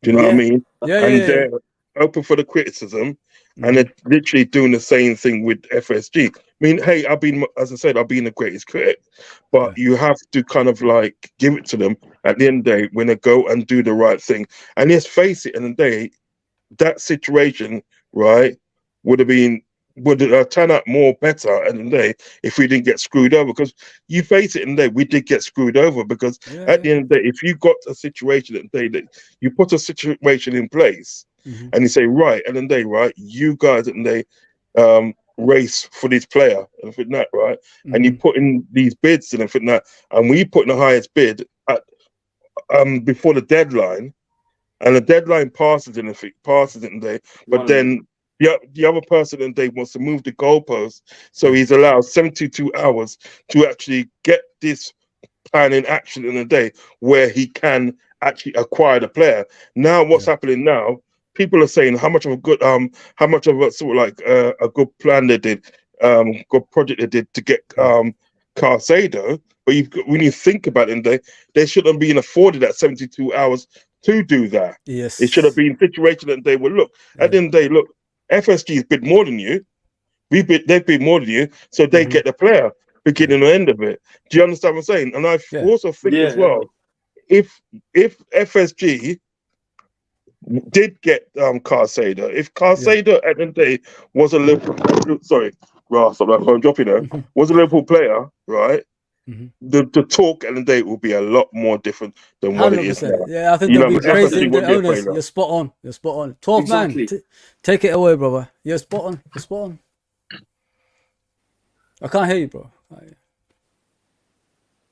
Speaker 8: do you know what I mean? They're open for the criticism, and they're literally doing the same thing with FSG. I mean, hey, I've been the greatest critic, but you have to kind of like give it to them at the end of the day when they go and do the right thing. And let's face it, in the day, that situation, right, would turn out more better at the end of the day if we didn't get screwed over. Because you face it, in the day, we did get screwed over, because at the end of the day, if you got a situation at the day that you put a situation in place, and you say, right, and then you guys and they race for this player and everything that, right? And you put in these bids and everything that, and we put in the highest bid at before the deadline, and the deadline passes in the day, but then the other person in the day wants to move the goalpost, so he's allowed 72 hours to actually get this plan in action in the day where he can actually acquire the player. Now what's happening now? People are saying how much of a sort of like a good plan they did, good project they did to get Caicedo. But when you think about it, they shouldn't have been afforded that 72 hours to do that.
Speaker 1: Yes,
Speaker 8: it should have been a situation that they would look at the end of the day. Look, FSG's bid more than you. They've bid more than you, so they get the player beginning and end of it. Do you understand what I'm saying? And I also think as well, if FSG did get Caicedo, if Caicedo at the end of the day was a Liverpool, I'm dropping her, was a Liverpool player, right? The talk at the day will be a lot more different than what 100%. It is now.
Speaker 1: Yeah, I think they'll be praising the owners. You're spot on. 12th man, take it away, brother. You're spot on. I can't hear you, bro.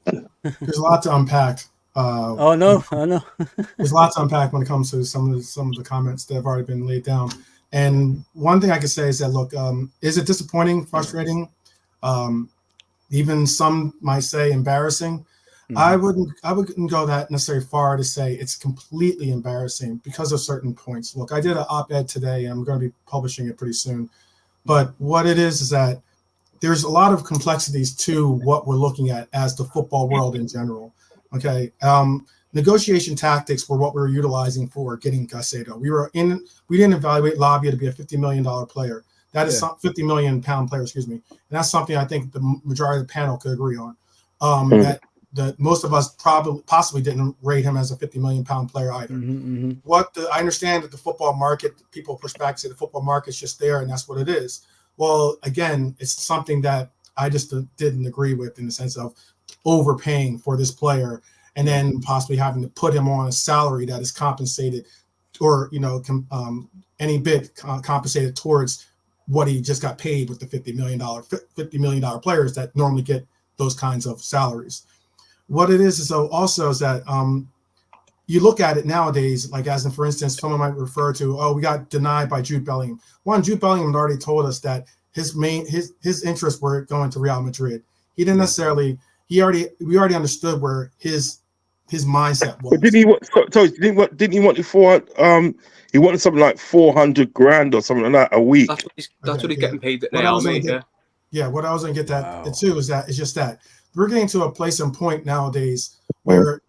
Speaker 5: There's a lot to unpack.
Speaker 1: I know.
Speaker 5: There's a lot to unpack when it comes to some of the comments that have already been laid down. And one thing I can say is that, look, is it disappointing, frustrating? Even some might say embarrassing. I wouldn't go that necessarily far to say it's completely embarrassing because of certain points. Look, I did an op-ed today, and I'm going to be publishing it pretty soon. But what it is that there's a lot of complexities to what we're looking at as the football world in general. Okay, negotiation tactics were what we were utilizing for getting Caicedo. We didn't evaluate Lavia to be a $50 million player. That is some 50 million pound player, excuse me. And that's something I think the majority of the panel could agree on. That most of us possibly didn't rate him as a 50 million pound player either. I understand that the football market, people push back and say the football market's just there and that's what it is. Well, again, it's something that I just didn't agree with in the sense of overpaying for this player and then possibly having to put him on a salary that is compensated, or any bit compensated towards what he just got paid with the $50 million players that normally get those kinds of salaries. What it is also is that you look at it nowadays, like as in, for instance, someone might refer to, we got denied by Jude Bellingham. Jude Bellingham had already told us that his interests were going to Real Madrid. He didn't necessarily. We already understood where his mindset was. But
Speaker 8: didn't he want it for? He wanted something like 400 grand or something like that a week.
Speaker 3: That's what he's getting paid at Real, mate.
Speaker 5: What I was going to get too is that it's just that we're getting to a place and point nowadays where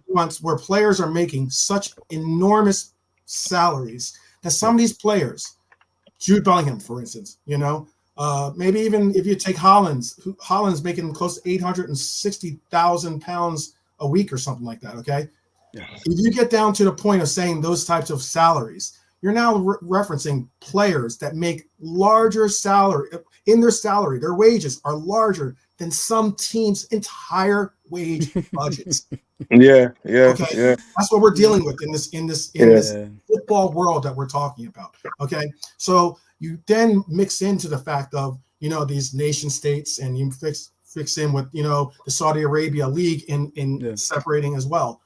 Speaker 5: players are making such enormous salaries that some of these players, Jude Bellingham, for instance, maybe even if you take Haaland's making close to 860,000 pounds a week or something like that. Okay. Yeah. If you get down to the point of saying those types of salaries, you're now referencing players that make larger salary in their salary. Their wages are larger than some teams' entire wage budgets.
Speaker 8: Yeah.
Speaker 5: Okay, that's what we're dealing with in this football world that we're talking about. Okay, so you then mix into the fact of these nation states, and you fix in with the Saudi Arabia League in separating as well.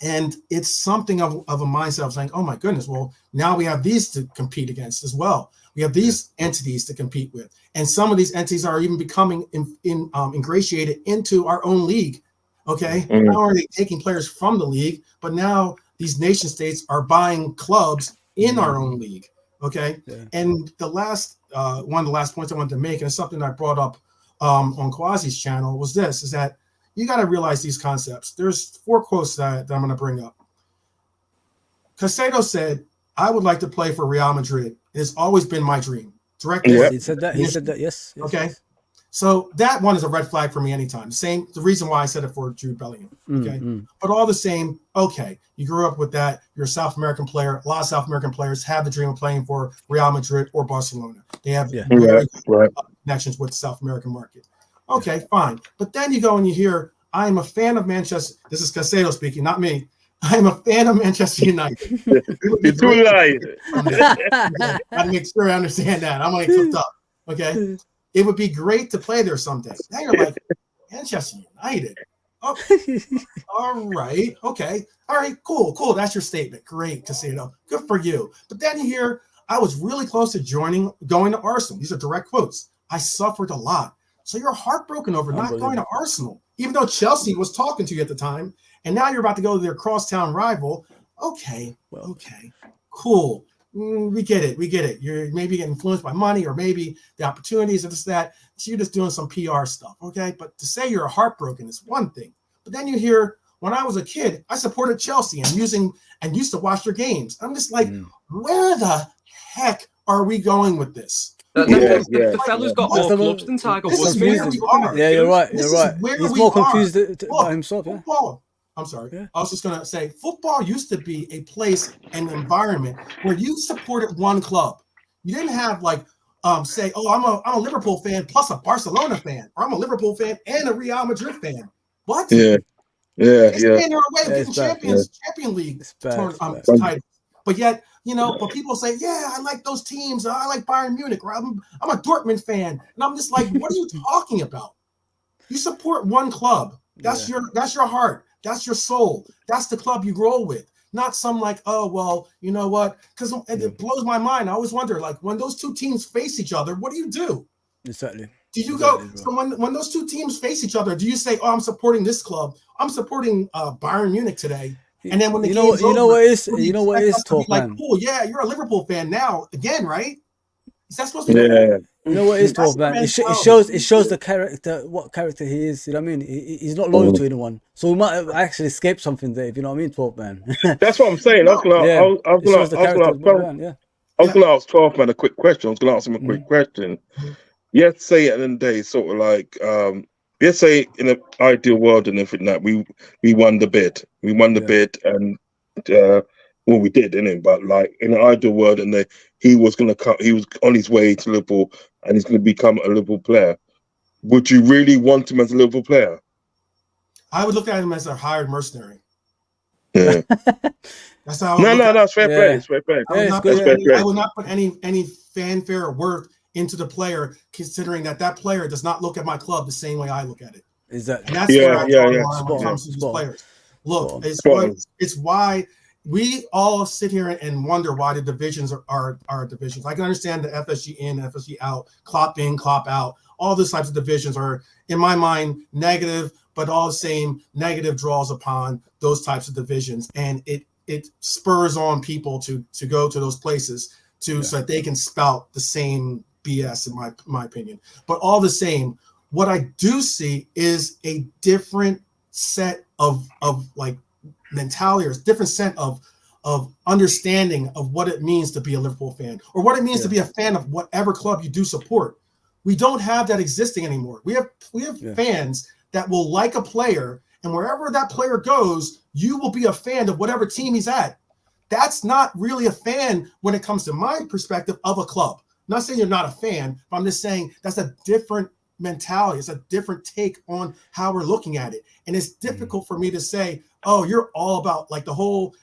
Speaker 5: And it's something of a mindset of saying, oh my goodness, well, now we have these to compete against as well. We have these entities to compete with. And some of these entities are even becoming ingratiated into our own league. Okay. Not only taking players from the league, but now these nation states are buying clubs in our own league. Okay. Yeah. And the last one of the last points I wanted to make, and it's something I brought up on Kwasi's channel, was this, is that you got to realize these concepts. There's 4 quotes that I'm going to bring up. Caicedo said, I would like to play for Real Madrid. It has always been my dream. Direct.
Speaker 1: Yes, he said that. He said that. Yes.
Speaker 5: Okay.
Speaker 1: Yes.
Speaker 5: So that one is a red flag for me anytime. The reason why I said it for Jude Bellingham. Okay. But all the same, okay, you grew up with that. You're a South American player. A lot of South American players have the dream of playing for Real Madrid or Barcelona. They have connections with the South American market. Okay, fine. But then you go and you hear, I am a fan of Manchester. This is Caicedo speaking, not me. I am a fan of Manchester United.
Speaker 8: You're too light.
Speaker 5: Gotta make sure I understand that. I'm gonna get flipped up. Okay. It would be great to play there someday. Now you're like, Manchester United. Oh, all right. Okay. All right. Cool. That's your statement. Great, Caicedo. Good for you. But then you hear, I was really close to going to Arsenal. These are direct quotes. I suffered a lot. So you're heartbroken over not going to Arsenal, even though Chelsea was talking to you at the time, and now you're about to go to their crosstown rival. Okay, cool. We get it. You're maybe getting influenced by money, or maybe the opportunities of this, that. So you're just doing some PR stuff, okay? But to say you're heartbroken is one thing. But then you hear, when I was a kid, I supported Chelsea and used to watch their games. I'm just like, where the heck are we going going
Speaker 9: The fella's got more clubs than Tiger Woods.
Speaker 1: Yeah, you're right. He's more confused by himself. Yeah.
Speaker 5: Football. I'm sorry. Yeah. I was just going to say, football used to be a place and environment where you supported one club. You didn't have say, oh, I'm a Liverpool fan plus a Barcelona fan, or I'm a Liverpool fan and a Real Madrid fan. What?
Speaker 8: Yeah.
Speaker 5: It's their way of getting Champion League titles. But yet, but people say, yeah, I like those teams. I like Bayern Munich, or I'm a Dortmund fan. And I'm just like, what are you talking about? You support one club. That's your heart. That's your soul. That's the club you roll with. Not some oh, well, you know what? Because it blows my mind. I always wonder, when those two teams face each other, what do you do?
Speaker 1: Exactly.
Speaker 5: Do you go? So when those two teams face each other, do you say, oh, I'm supporting this club. I'm supporting Bayern Munich today. And then when the game's over,
Speaker 1: you know what is talk, man.
Speaker 5: Cool, yeah, you're a Liverpool fan now again, right? Is that supposed to be? Yeah.
Speaker 1: You know what is talk, man. It shows the character, what character he is. You know what I mean? He's not loyal to anyone, so we might actually escape something there. If you know what I mean, talk, man.
Speaker 8: That's what I'm saying. I was going to ask 12 man a quick question. I was going to ask him a quick question. Let's say at the end of the day, sort of let's say in an ideal world and everything that we won the bid. We won the bid, and we did, didn't it? But in an ideal world, and he was on his way to Liverpool, and he's going to become a Liverpool player. Would you really want him as a Liverpool player?
Speaker 5: I would look at him as a hired mercenary.
Speaker 8: Yeah.
Speaker 5: That's how.
Speaker 8: That's fair play. It's fair play.
Speaker 5: I would not put any fanfare or work into the player, considering that player does not look at my club the same way I look at it.
Speaker 1: Exactly.
Speaker 5: And that's where I draw the line when it comes to these players. Look, it's why we all sit here and wonder why the divisions are divisions. I can understand the FSG in, FSG out, Klopp in, Klopp out. All these types of divisions are, in my mind, negative, but all the same negative draws upon those types of divisions, and it spurs on people to go to those places so that they can spout the same BS, in my opinion. But all the same, what I do see is a different set of mentality, or a different set of understanding of what it means to be a Liverpool fan, or what it means to be a fan of whatever club you do support. We don't have that existing anymore. We have fans that will like a player, and wherever that player goes, you will be a fan of whatever team he's at. that's not really a fan when it comes to my perspective of a club. I'm not saying you're not a fan, but I'm just saying that's a different mentality. It's a different take on how we're looking at it. And it's difficult for me to say, oh, you're all about like the whole,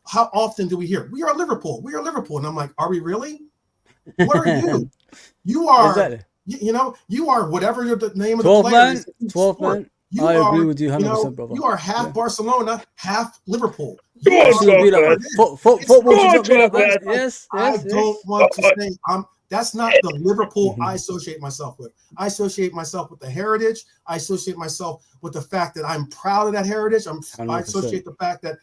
Speaker 5: how often do we hear, we are Liverpool, we are Liverpool. And I'm like, are we really? What are you? You are, exactly. You know, you are whatever the name of the player is.
Speaker 1: 12 man. I agree with you 100%, brother.
Speaker 5: You are half Barcelona, half Liverpool.
Speaker 1: Football should not be like that. Yes.
Speaker 5: I don't want to say that's not the Liverpool I associate myself with. I associate myself with the heritage. I associate myself with the fact that I'm proud of that heritage. I associate the fact that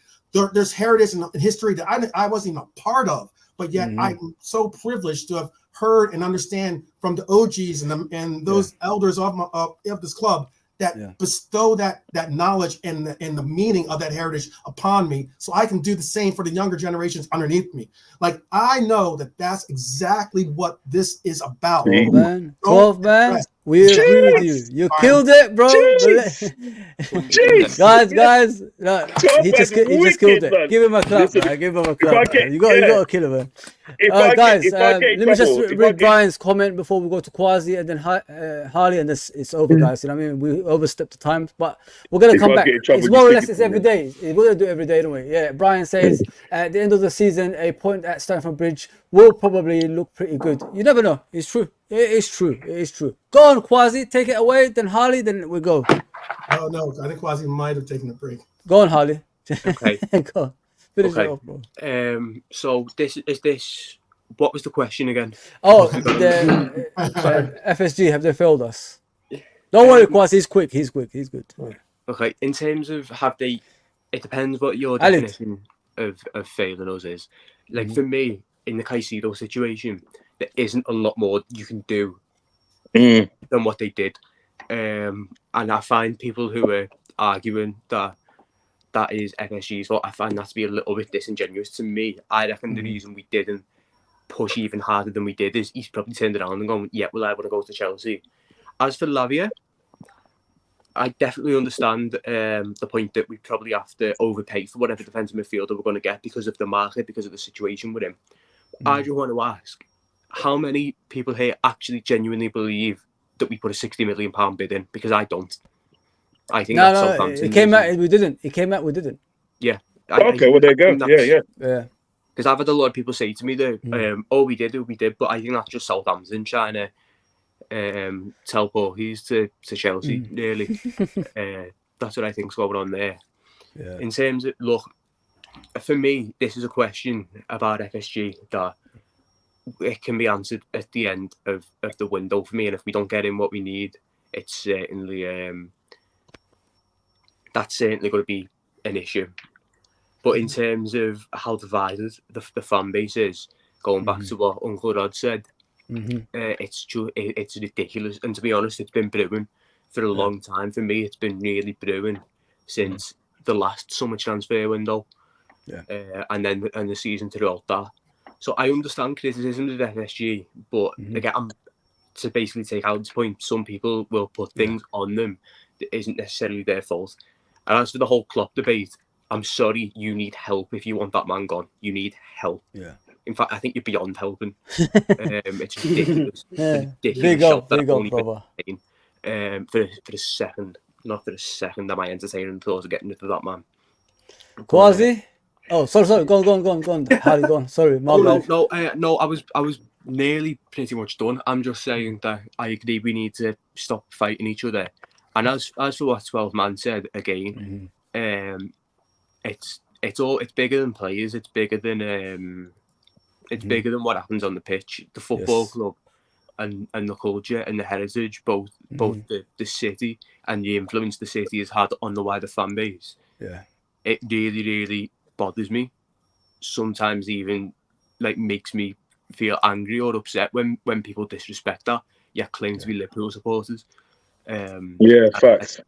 Speaker 5: there's heritage and history that I wasn't even a part of, but yet I'm so privileged to have heard and understand from the OGs and those elders of this club that bestow that knowledge and the meaning of that heritage upon me, so I can do the same for the younger generations underneath me. Like, I know that that's exactly what this is about.
Speaker 1: 12 man. We agree with you. You killed it, bro. guys. No, he just killed it. Man. Give him a clap, man. Give him a clap. You got to kill him, man. Guys, let me just read Brian's comment before we go to Quasi and then Harley, and this it's over, guys. You know what I mean? We overstepped the time, but we're gonna come back. It's more or less it's every day. We're gonna do it every day anyway. Yeah. Brian says at the end of the season, a point at Stamford Bridge will probably look pretty good. You never know. It's true. It is true. Go on, Quasi. Take it away. Then Harley. Then we go.
Speaker 5: Oh no, I think Quasi might have taken a break.
Speaker 1: Go on, Harley.
Speaker 3: Okay.
Speaker 1: Go on. Finish it off, bro.
Speaker 3: So this is this. What was the question again?
Speaker 1: Oh, the FSG, have they failed us? Don't worry, Quasi. He's quick. He's good.
Speaker 3: Okay. In terms of have they, it depends what your definition of failing us is. Like for me, in the Caicedo situation, there isn't a lot more you can do than what they did. And I find people who are arguing that is FSG's fault, I find that to be a little bit disingenuous. To me, I reckon the reason we didn't push even harder than we did is he's probably turned around and gone, yeah, well, I want to go to Chelsea. As for Lavia, I definitely understand the point that we probably have to overpay for whatever defensive midfielder we're going to get because of the market, because of the situation with him. I just want to ask, how many people here actually genuinely believe that we put a £60 million bid in? Because I don't. I think
Speaker 1: it came out we didn't. We didn't.
Speaker 3: Yeah.
Speaker 8: Okay, well there you go.
Speaker 1: Yeah.
Speaker 3: Because I've had a lot of people say to me that, we did, but I think that's just Southampton trying to tell Porkies to Chelsea, really. That's what I think's going on there. Yeah. In terms of, look, for me, this is a question about FSG that it can be answered at the end of the window for me, and if we don't get in what we need, it's certainly that's certainly going to be an issue. But in terms of how divided the fan base is, going back to what Uncle Rod said, it's ridiculous. And to be honest, it's been brewing for a long time. For me, it's been really brewing since the last summer transfer window, and the season throughout that. So I understand criticism of FSG, but again, to basically take out this point, some people will put things on them that isn't necessarily their fault. And as for the whole Klopp debate, I'm sorry, you need help if you want that man gone. You need help. Yeah. In fact, I think you're beyond helping. It's ridiculous. Big up, brother. For the second, not for a second, am I entertaining the thought of getting rid of that man.
Speaker 1: Quasi? Oh, sorry. Go on. Harry, go on. Sorry, my bad.
Speaker 3: No. I was nearly pretty much done. I'm just saying that I agree we need to stop fighting each other. And as for what 12 Man said again, it's bigger than players. It's bigger than what happens on the pitch. The football club and the culture and the heritage, both the city and the influence the city has had on the wider fan base. Yeah, it really, really bothers me. Sometimes even like makes me feel angry or upset when people disrespect that. Claim to be Liverpool supporters.
Speaker 8: Facts.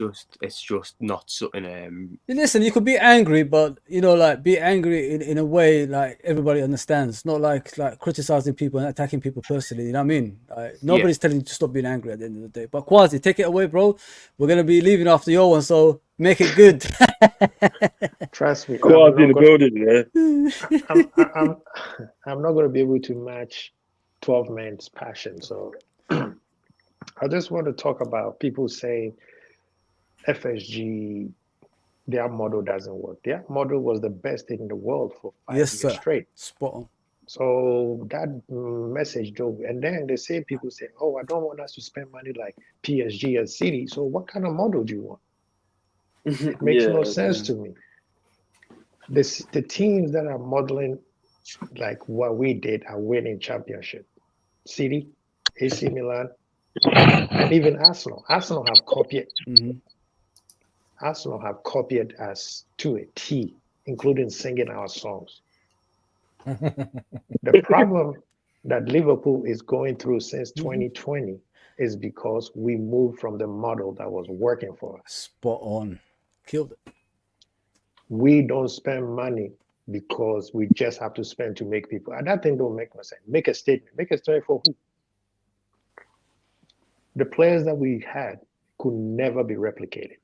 Speaker 3: It's just not something.
Speaker 1: Listen, you could be angry, but be angry in a way like everybody understands, not like criticizing people and attacking people personally. You know what I mean? Nobody's telling you to stop being angry at the end of the day. But Quasi, take it away, bro. We're gonna be leaving after your one, so make it good.
Speaker 7: Trust me,
Speaker 8: Quad in the building, yeah.
Speaker 7: I'm not going to be able to match 12 men's passion. So I just want to talk about people saying FSG, their model doesn't work. Their model was the best in the world for 5 years straight.
Speaker 1: Spot on.
Speaker 7: So that message, though, and then the same people say, "Oh, I don't want us to spend money like PSG and City." So what kind of model do you want? It makes no sense to me. The teams that are modeling like what we did are winning championship. City, AC Milan, and even Arsenal. Arsenal have copied. Arsenal have copied us to a T, including singing our songs. The problem that Liverpool is going through since 2020 is because we moved from the model that was working for us.
Speaker 1: Spot on. Killed it.
Speaker 7: We don't spend money because we just have to spend to make people. And that thing don't make no sense. Make a statement. Make a statement for who? The players that we had could never be replicated.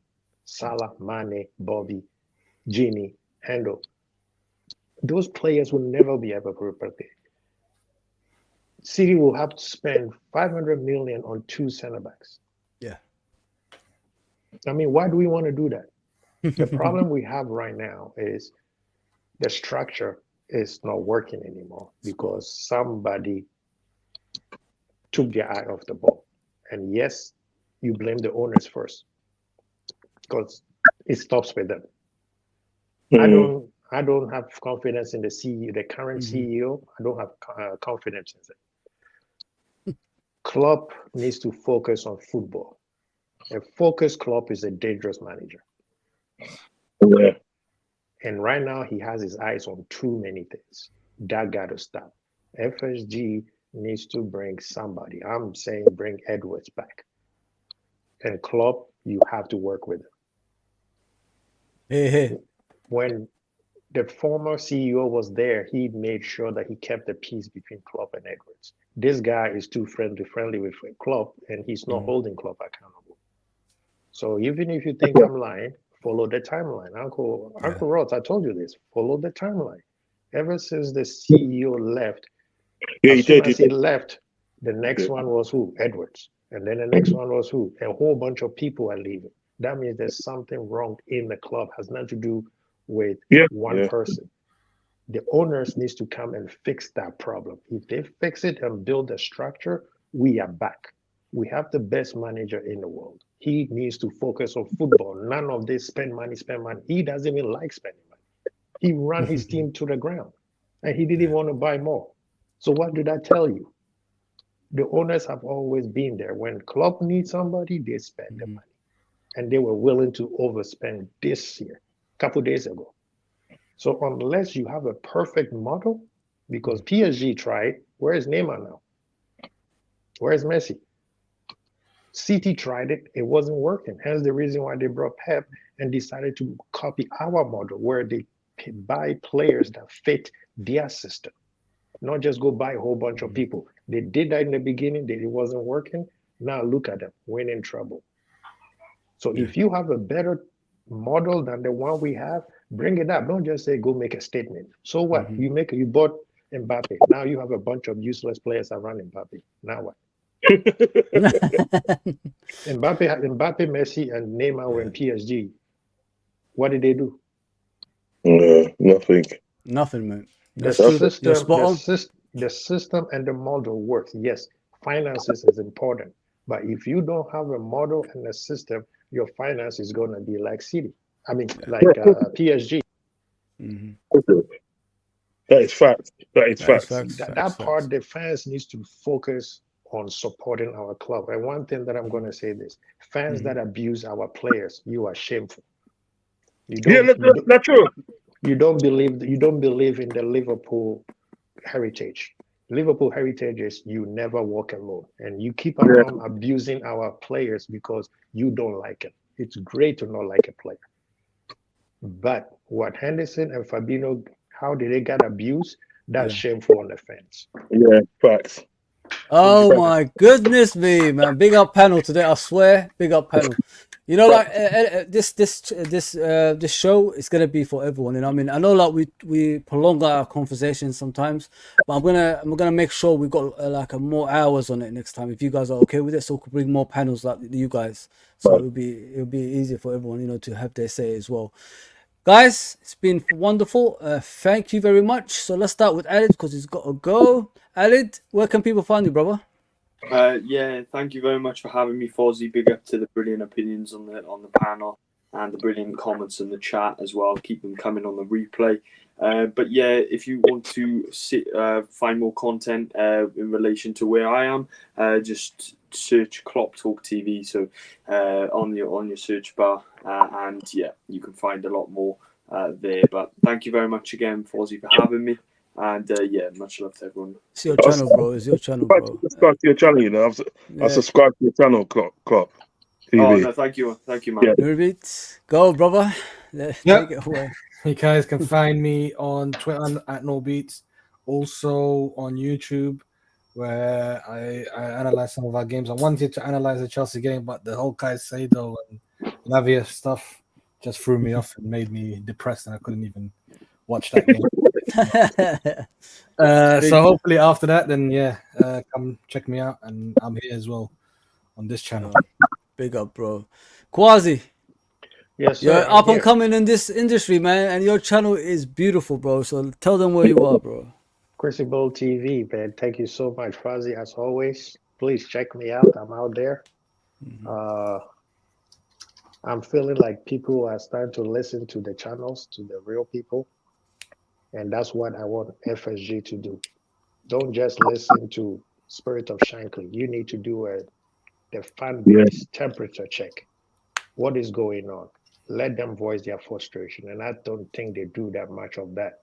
Speaker 7: Salah, Mane, Bobby, Gini, Hendo. Those players will never be able to replicated. City will have to spend 500 million on 2 center backs.
Speaker 1: Yeah.
Speaker 7: I mean, why do we want to do that? The problem we have right now is the structure is not working anymore because somebody took their eye off the ball. And yes, you blame the owners first because it stops with them. I don't have confidence in the CEO, the current CEO. I don't have confidence in it. Klopp needs to focus on football. A focused Klopp is a dangerous manager.
Speaker 8: Yeah.
Speaker 7: And right now he has his eyes on too many things. That got to stop. FSG needs to bring somebody. I'm saying bring Edwards back. And Klopp, you have to work with him.
Speaker 1: Hey.
Speaker 7: When the former CEO was there, he made sure that he kept the peace between Klopp and Edwards. This guy is too friendly with Klopp, and he's not holding Klopp accountable. So even if you think I'm lying, follow the timeline. Uncle Ross, I told you this. Follow the timeline. Ever since the CEO left, as soon as he left, the next one was who? Edwards. And then the next one was who? A whole bunch of people are leaving. That means there's something wrong in the club. Has nothing to do with one person. The owners needs to come and fix that problem. If they fix it and build a structure, we are back. We have the best manager in the world. He needs to focus on football. None of this spend money. He doesn't even like spending money. He ran his team to the ground and he didn't even want to buy more. So what did that tell you? The owners have always been there. When club needs somebody, they spend the money. And they were willing to overspend this year, a couple of days ago. So unless you have a perfect model, because PSG tried, where is Neymar now? Where is Messi? City tried it, it wasn't working. Hence the reason why they brought Pep and decided to copy our model where they buy players that fit their system, not just go buy a whole bunch of people. They did that in the beginning, it wasn't working. Now look at them, we're in trouble. So if you have a better model than the one we have, bring it up. Don't just say go make a statement. So what? You bought Mbappe. Now you have a bunch of useless players around Mbappe. Now what? Mbappe, Messi, and Neymar were in PSG. What did they do?
Speaker 8: Nothing.
Speaker 1: Nothing, man.
Speaker 7: The system and the model works. Yes, finances is important. But if you don't have a model and a system, your finance is going to be like City. I mean, like PSG.
Speaker 8: That is fact.
Speaker 7: That part, the fans needs to focus on supporting our club. And one thing that I'm going to say this: fans that abuse our players, you are shameful.
Speaker 8: That's true.
Speaker 7: You don't believe in the Liverpool heritage. Liverpool heritage is you never walk alone, and you keep on abusing our players because you don't like it. It's great to not like a player, but what Henderson and Fabinho, how did they get abused? That's shameful on the fans.
Speaker 8: Yeah, facts.
Speaker 1: Oh my goodness me, man! Big up panel today, I swear. Big up panel. You know, like this show is gonna be for everyone. You know, I mean, I know like we prolong our conversations sometimes, but I'm gonna make sure we got like more hours on it next time if you guys are okay with it. So we could bring more panels like you guys. So it'll be easier for everyone, you know, to have their say as well. Guys, it's been wonderful. Thank you very much. So let's start with Alid because he's got to go. Alid, where can people find you, brother?
Speaker 6: Yeah, thank you very much for having me, Fozzie. Big up to the brilliant opinions on the panel and the brilliant comments in the chat as well. Keep them coming on the replay. But yeah, if you want to find more content in relation to where I am, just search Klopp Talk TV. So on your search bar, and yeah, you can find a lot more there. But thank you very much again, Fozzie, for having me. And yeah, much love to everyone.
Speaker 1: It's your channel, bro. It's your channel, bro.
Speaker 8: Subscribe to your channel, you know. I subscribe to your channel, Klopp TV.
Speaker 6: Oh no, thank you, man.
Speaker 1: Yeah. Go, brother. Take it away.
Speaker 2: You guys can find me on Twitter at NoBeats, also on YouTube, where I analyze some of our games. I wanted to analyze the Chelsea game, but the whole Caicedo and Lavia stuff just threw me off and made me depressed, and I couldn't even watch that game. So hopefully after that, then come check me out, and I'm here as well on this channel.
Speaker 1: Big up, bro. Quasi.
Speaker 7: Yes, sir.
Speaker 1: You're up and coming in this industry, man, and your channel is beautiful, bro. So tell them where you are, bro.
Speaker 7: Crucible TV, man. Thank you so much, Fuzzy, as always. Please check me out. I'm out there. I'm feeling like people are starting to listen to the channels, to the real people. And that's what I want FSG to do. Don't just listen to Spirit of Shankly. You need to do the fan base temperature check. What is going on? Let them voice their frustration. And I don't think they do that much of that.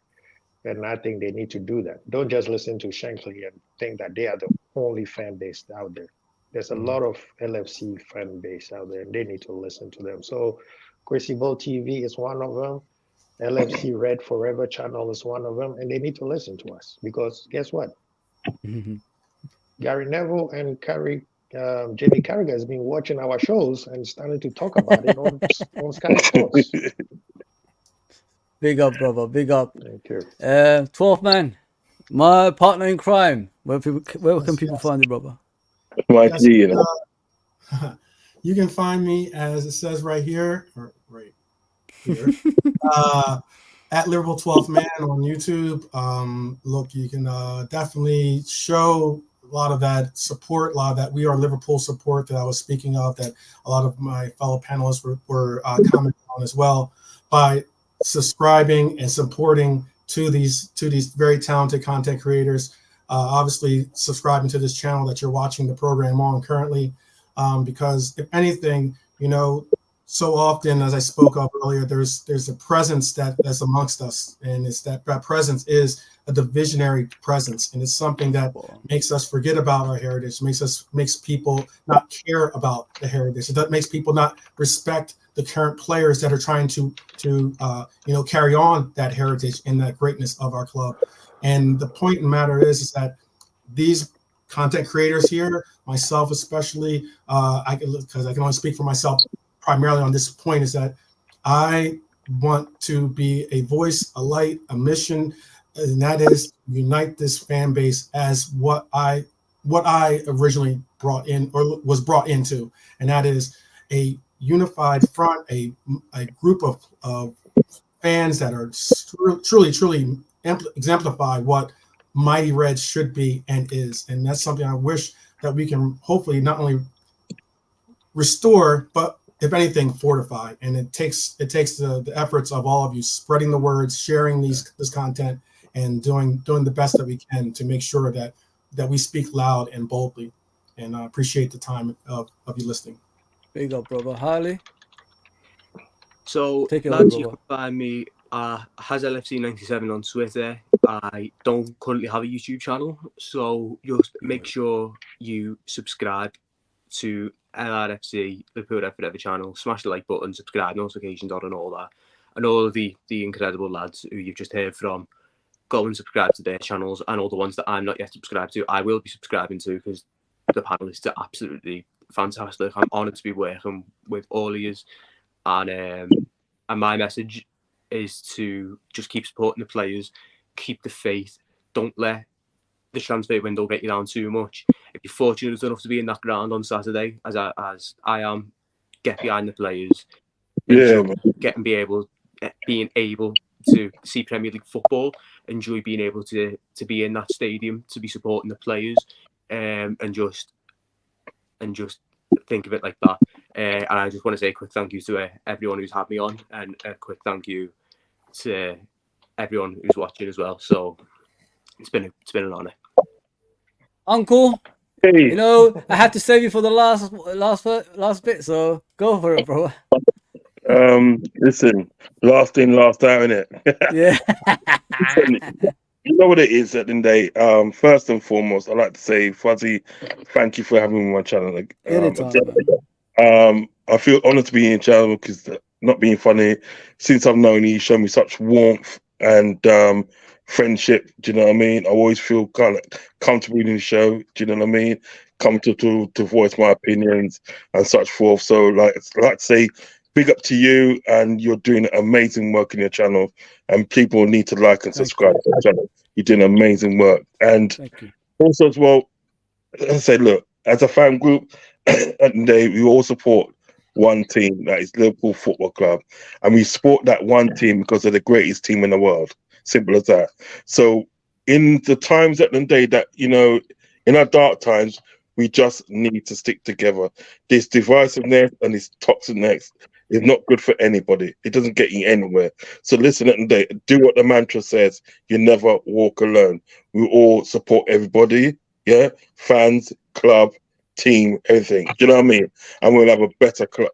Speaker 7: And I think they need to do that. Don't just listen to Shankly and think that they are the only fan base out there. There's a lot of LFC fan base out there, and they need to listen to them. So Crucible TV is one of them. LFC Red Forever channel is one of them, and they need to listen to us because guess what? Gary Neville and Jamie Carragher has been watching our shows and starting to talk about it on Sky Sports.
Speaker 1: Big up, brother. Big up.
Speaker 7: Thank you.
Speaker 1: 12th man, my partner in crime. Where can people find you, brother?
Speaker 5: You can find me, as it says right here, or right here, at Liverpool 12th Man on YouTube. Look, you can definitely show a lot of that support, a lot of that We Are Liverpool support that I was speaking of, that a lot of my fellow panelists were commenting on as well, by subscribing and supporting to these very talented content creators. Obviously, subscribing to this channel that you're watching the program on currently, because if anything, you know, so often, as I spoke of earlier, there's a presence that's amongst us, and it's that presence is a divisionary presence, and it's something that makes us forget about our heritage, makes people not care about the heritage. That makes people not respect the current players that are trying to carry on that heritage and that greatness of our club. And the point in the matter is that these content creators here, myself especially, because I can only speak for myself primarily on this point, is that I want to be a voice, a light, a mission, and that is unite this fan base as what I originally brought in, or was brought into, and that is a unified front, a group of fans that are truly exemplify what Mighty Red should be and is. And that's something I wish that we can hopefully not only restore, but if anything, fortify. And it takes the efforts of all of you spreading the words, sharing this content, and doing the best that we can to make sure that we speak loud and boldly. And I appreciate the time of you listening.
Speaker 1: Big up, brother. Harley.
Speaker 3: So, lads, you can find me has LFC97 on Twitter. I don't currently have a YouTube channel, so just make sure you subscribe to LRFC, Liverpool Red Forever channel. Smash the like button, subscribe, notifications on, and all that. And all of the incredible lads who you've just heard from, go and subscribe to their channels, and all the ones that I'm not yet subscribed to, I will be subscribing to, because the panelists are absolutely fantastic. I'm honoured to be working with all of you, and my message is to just keep supporting the players, keep the faith, don't let the transfer window get you down too much. If you're fortunate enough to be in that ground on Saturday, as I am, get behind the players. Enjoy being able to see Premier League football. Enjoy being able to be in that stadium, to be supporting the players, and just think of it like that. And I just want to say a quick thank you to everyone who's had me on, and a quick thank you to everyone who's watching as well. So it's been an honour.
Speaker 1: Uncle, you know, I had to save you for the last bit, so go for it, bro.
Speaker 8: Listen, last in, last out, innit?
Speaker 1: Yeah.
Speaker 8: Listen, you know what it is at the end of the day. First and foremost, I'd like to say, Fuzzy, thank you for having me on my channel. I feel honoured to be in channel because, not being funny, since I've known you, shown me such warmth and friendship. Do you know what I mean? I always feel kind of comfortable in the show. Do you know what I mean? Comfortable to voice my opinions and such forth. So, like to say, big up to you, and you're doing amazing work in your channel, and people need to like and subscribe to the channel. You're doing amazing work. And also as well, as I said, look, as a fan group, and we all support one team, that is Liverpool Football Club, and we support that one team because they're the greatest team in the world. Simple as that. So in the times at the day that, you know, in our dark times, we just need to stick together. This divisiveness and this toxicness is not good for anybody. It doesn't get you anywhere. So listen at the day, do what the mantra says. You never walk alone. We all support everybody. Yeah, fans, club, team, everything. Do you know what I mean? And we'll have a better club.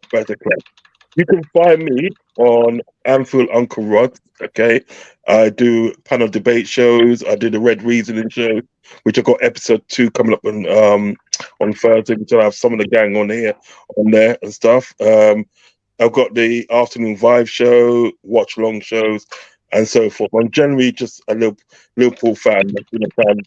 Speaker 8: You can find me on Anfield Uncle Rod. Okay, I do panel debate shows. I do the Red Reasoning show, which I've got episode 2 coming up on Thursday, which I have some of the gang on there and stuff. I've got the afternoon vibe show, watch long shows, and so forth. I'm generally just a Liverpool fan. I've been a fan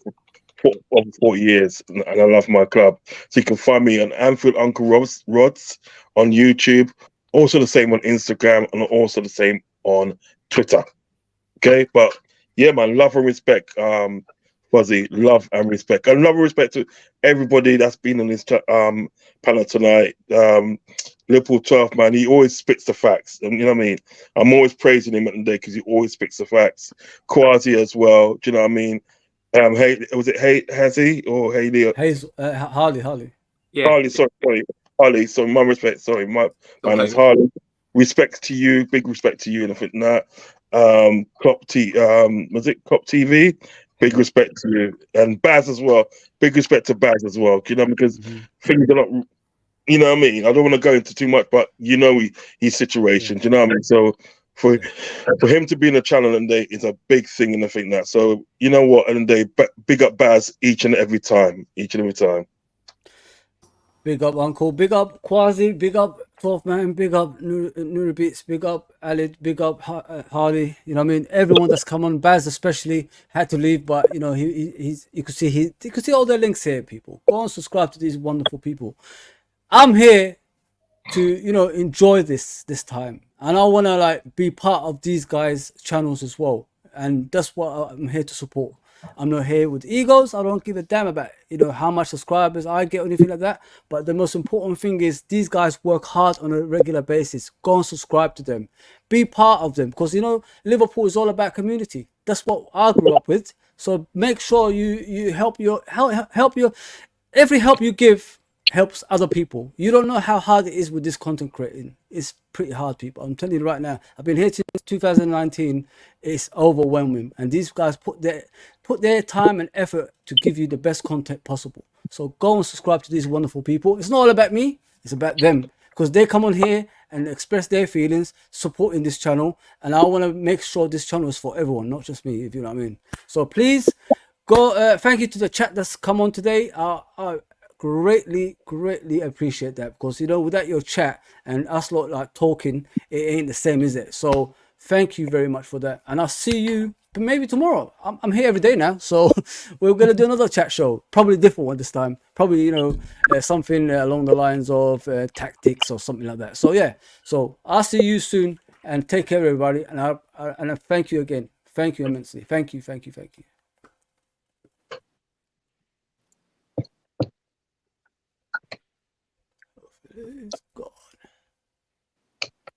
Speaker 8: for over 40 years, and I love my club. So you can find me on Anfield Uncle Rods on YouTube. Also the same on Instagram, and also the same on Twitter. Okay, but yeah, man, love and respect, Fuzzy, love and respect, and love and respect to everybody that's been on this panel tonight. Liverpool 12, man, he always spits the facts, and you know what I mean. I'm always praising him at the day because he always spits the facts. Quasi as well, do you know what I mean? Was it Hazy or Haley?
Speaker 1: Harley.
Speaker 3: Yeah.
Speaker 8: Harley, Harley, so my respect, sorry, my is Harley. Respect to you, big respect to you, and I think that Cop TV? Big respect to you, and Baz as well. Big respect to Baz as well. You know, because things are not, you know what I mean. I don't want to go into too much, but you know his situation. Do you know what I mean? So for him to be in the channel and day is a big thing, and I think that. So you know what, and they big up Baz each and every time.
Speaker 1: Big up Uncle, big up Quasi, big up 12 Man, big up Nuri Beats, big up Ali, big up Harley. You know what I mean? Everyone that's come on, Baz especially had to leave, but you know you could see all the links here. People, go and subscribe to these wonderful people. I'm here to, you know, enjoy this time, and I want to like be part of these guys' channels as well, and that's what I'm here to support. I'm not here with egos. I don't give a damn about, you know, how much subscribers I get or anything like that. But the most important thing is these guys work hard on a regular basis. Go and subscribe to them. Be part of them, because, you know, Liverpool is all about community. That's what I grew up with. So make sure you help every help you give helps other people. You don't know how hard it is with this content creating. It's pretty hard, people. I'm telling you right now. I've been here since 2019. It's overwhelming, and these guys put their time and effort to give you the best content possible. So go and subscribe to these wonderful people. It's not all about me. It's about them, because they come on here and express their feelings, supporting this channel, and I want to make sure this channel is for everyone, not just me, if you know what I mean. So please go. Thank you to the chat that's come on today. I greatly appreciate that, because, you know, without your chat and us lot like talking, it ain't the same, is it? So thank you very much for that, and I'll see you maybe tomorrow. I'm here every day now, so we're gonna do another chat show. Probably different one this time. Probably something along the lines of tactics or something like that. So yeah. So I'll see you soon, and take care, everybody. And I thank you again. Thank you immensely. Thank you.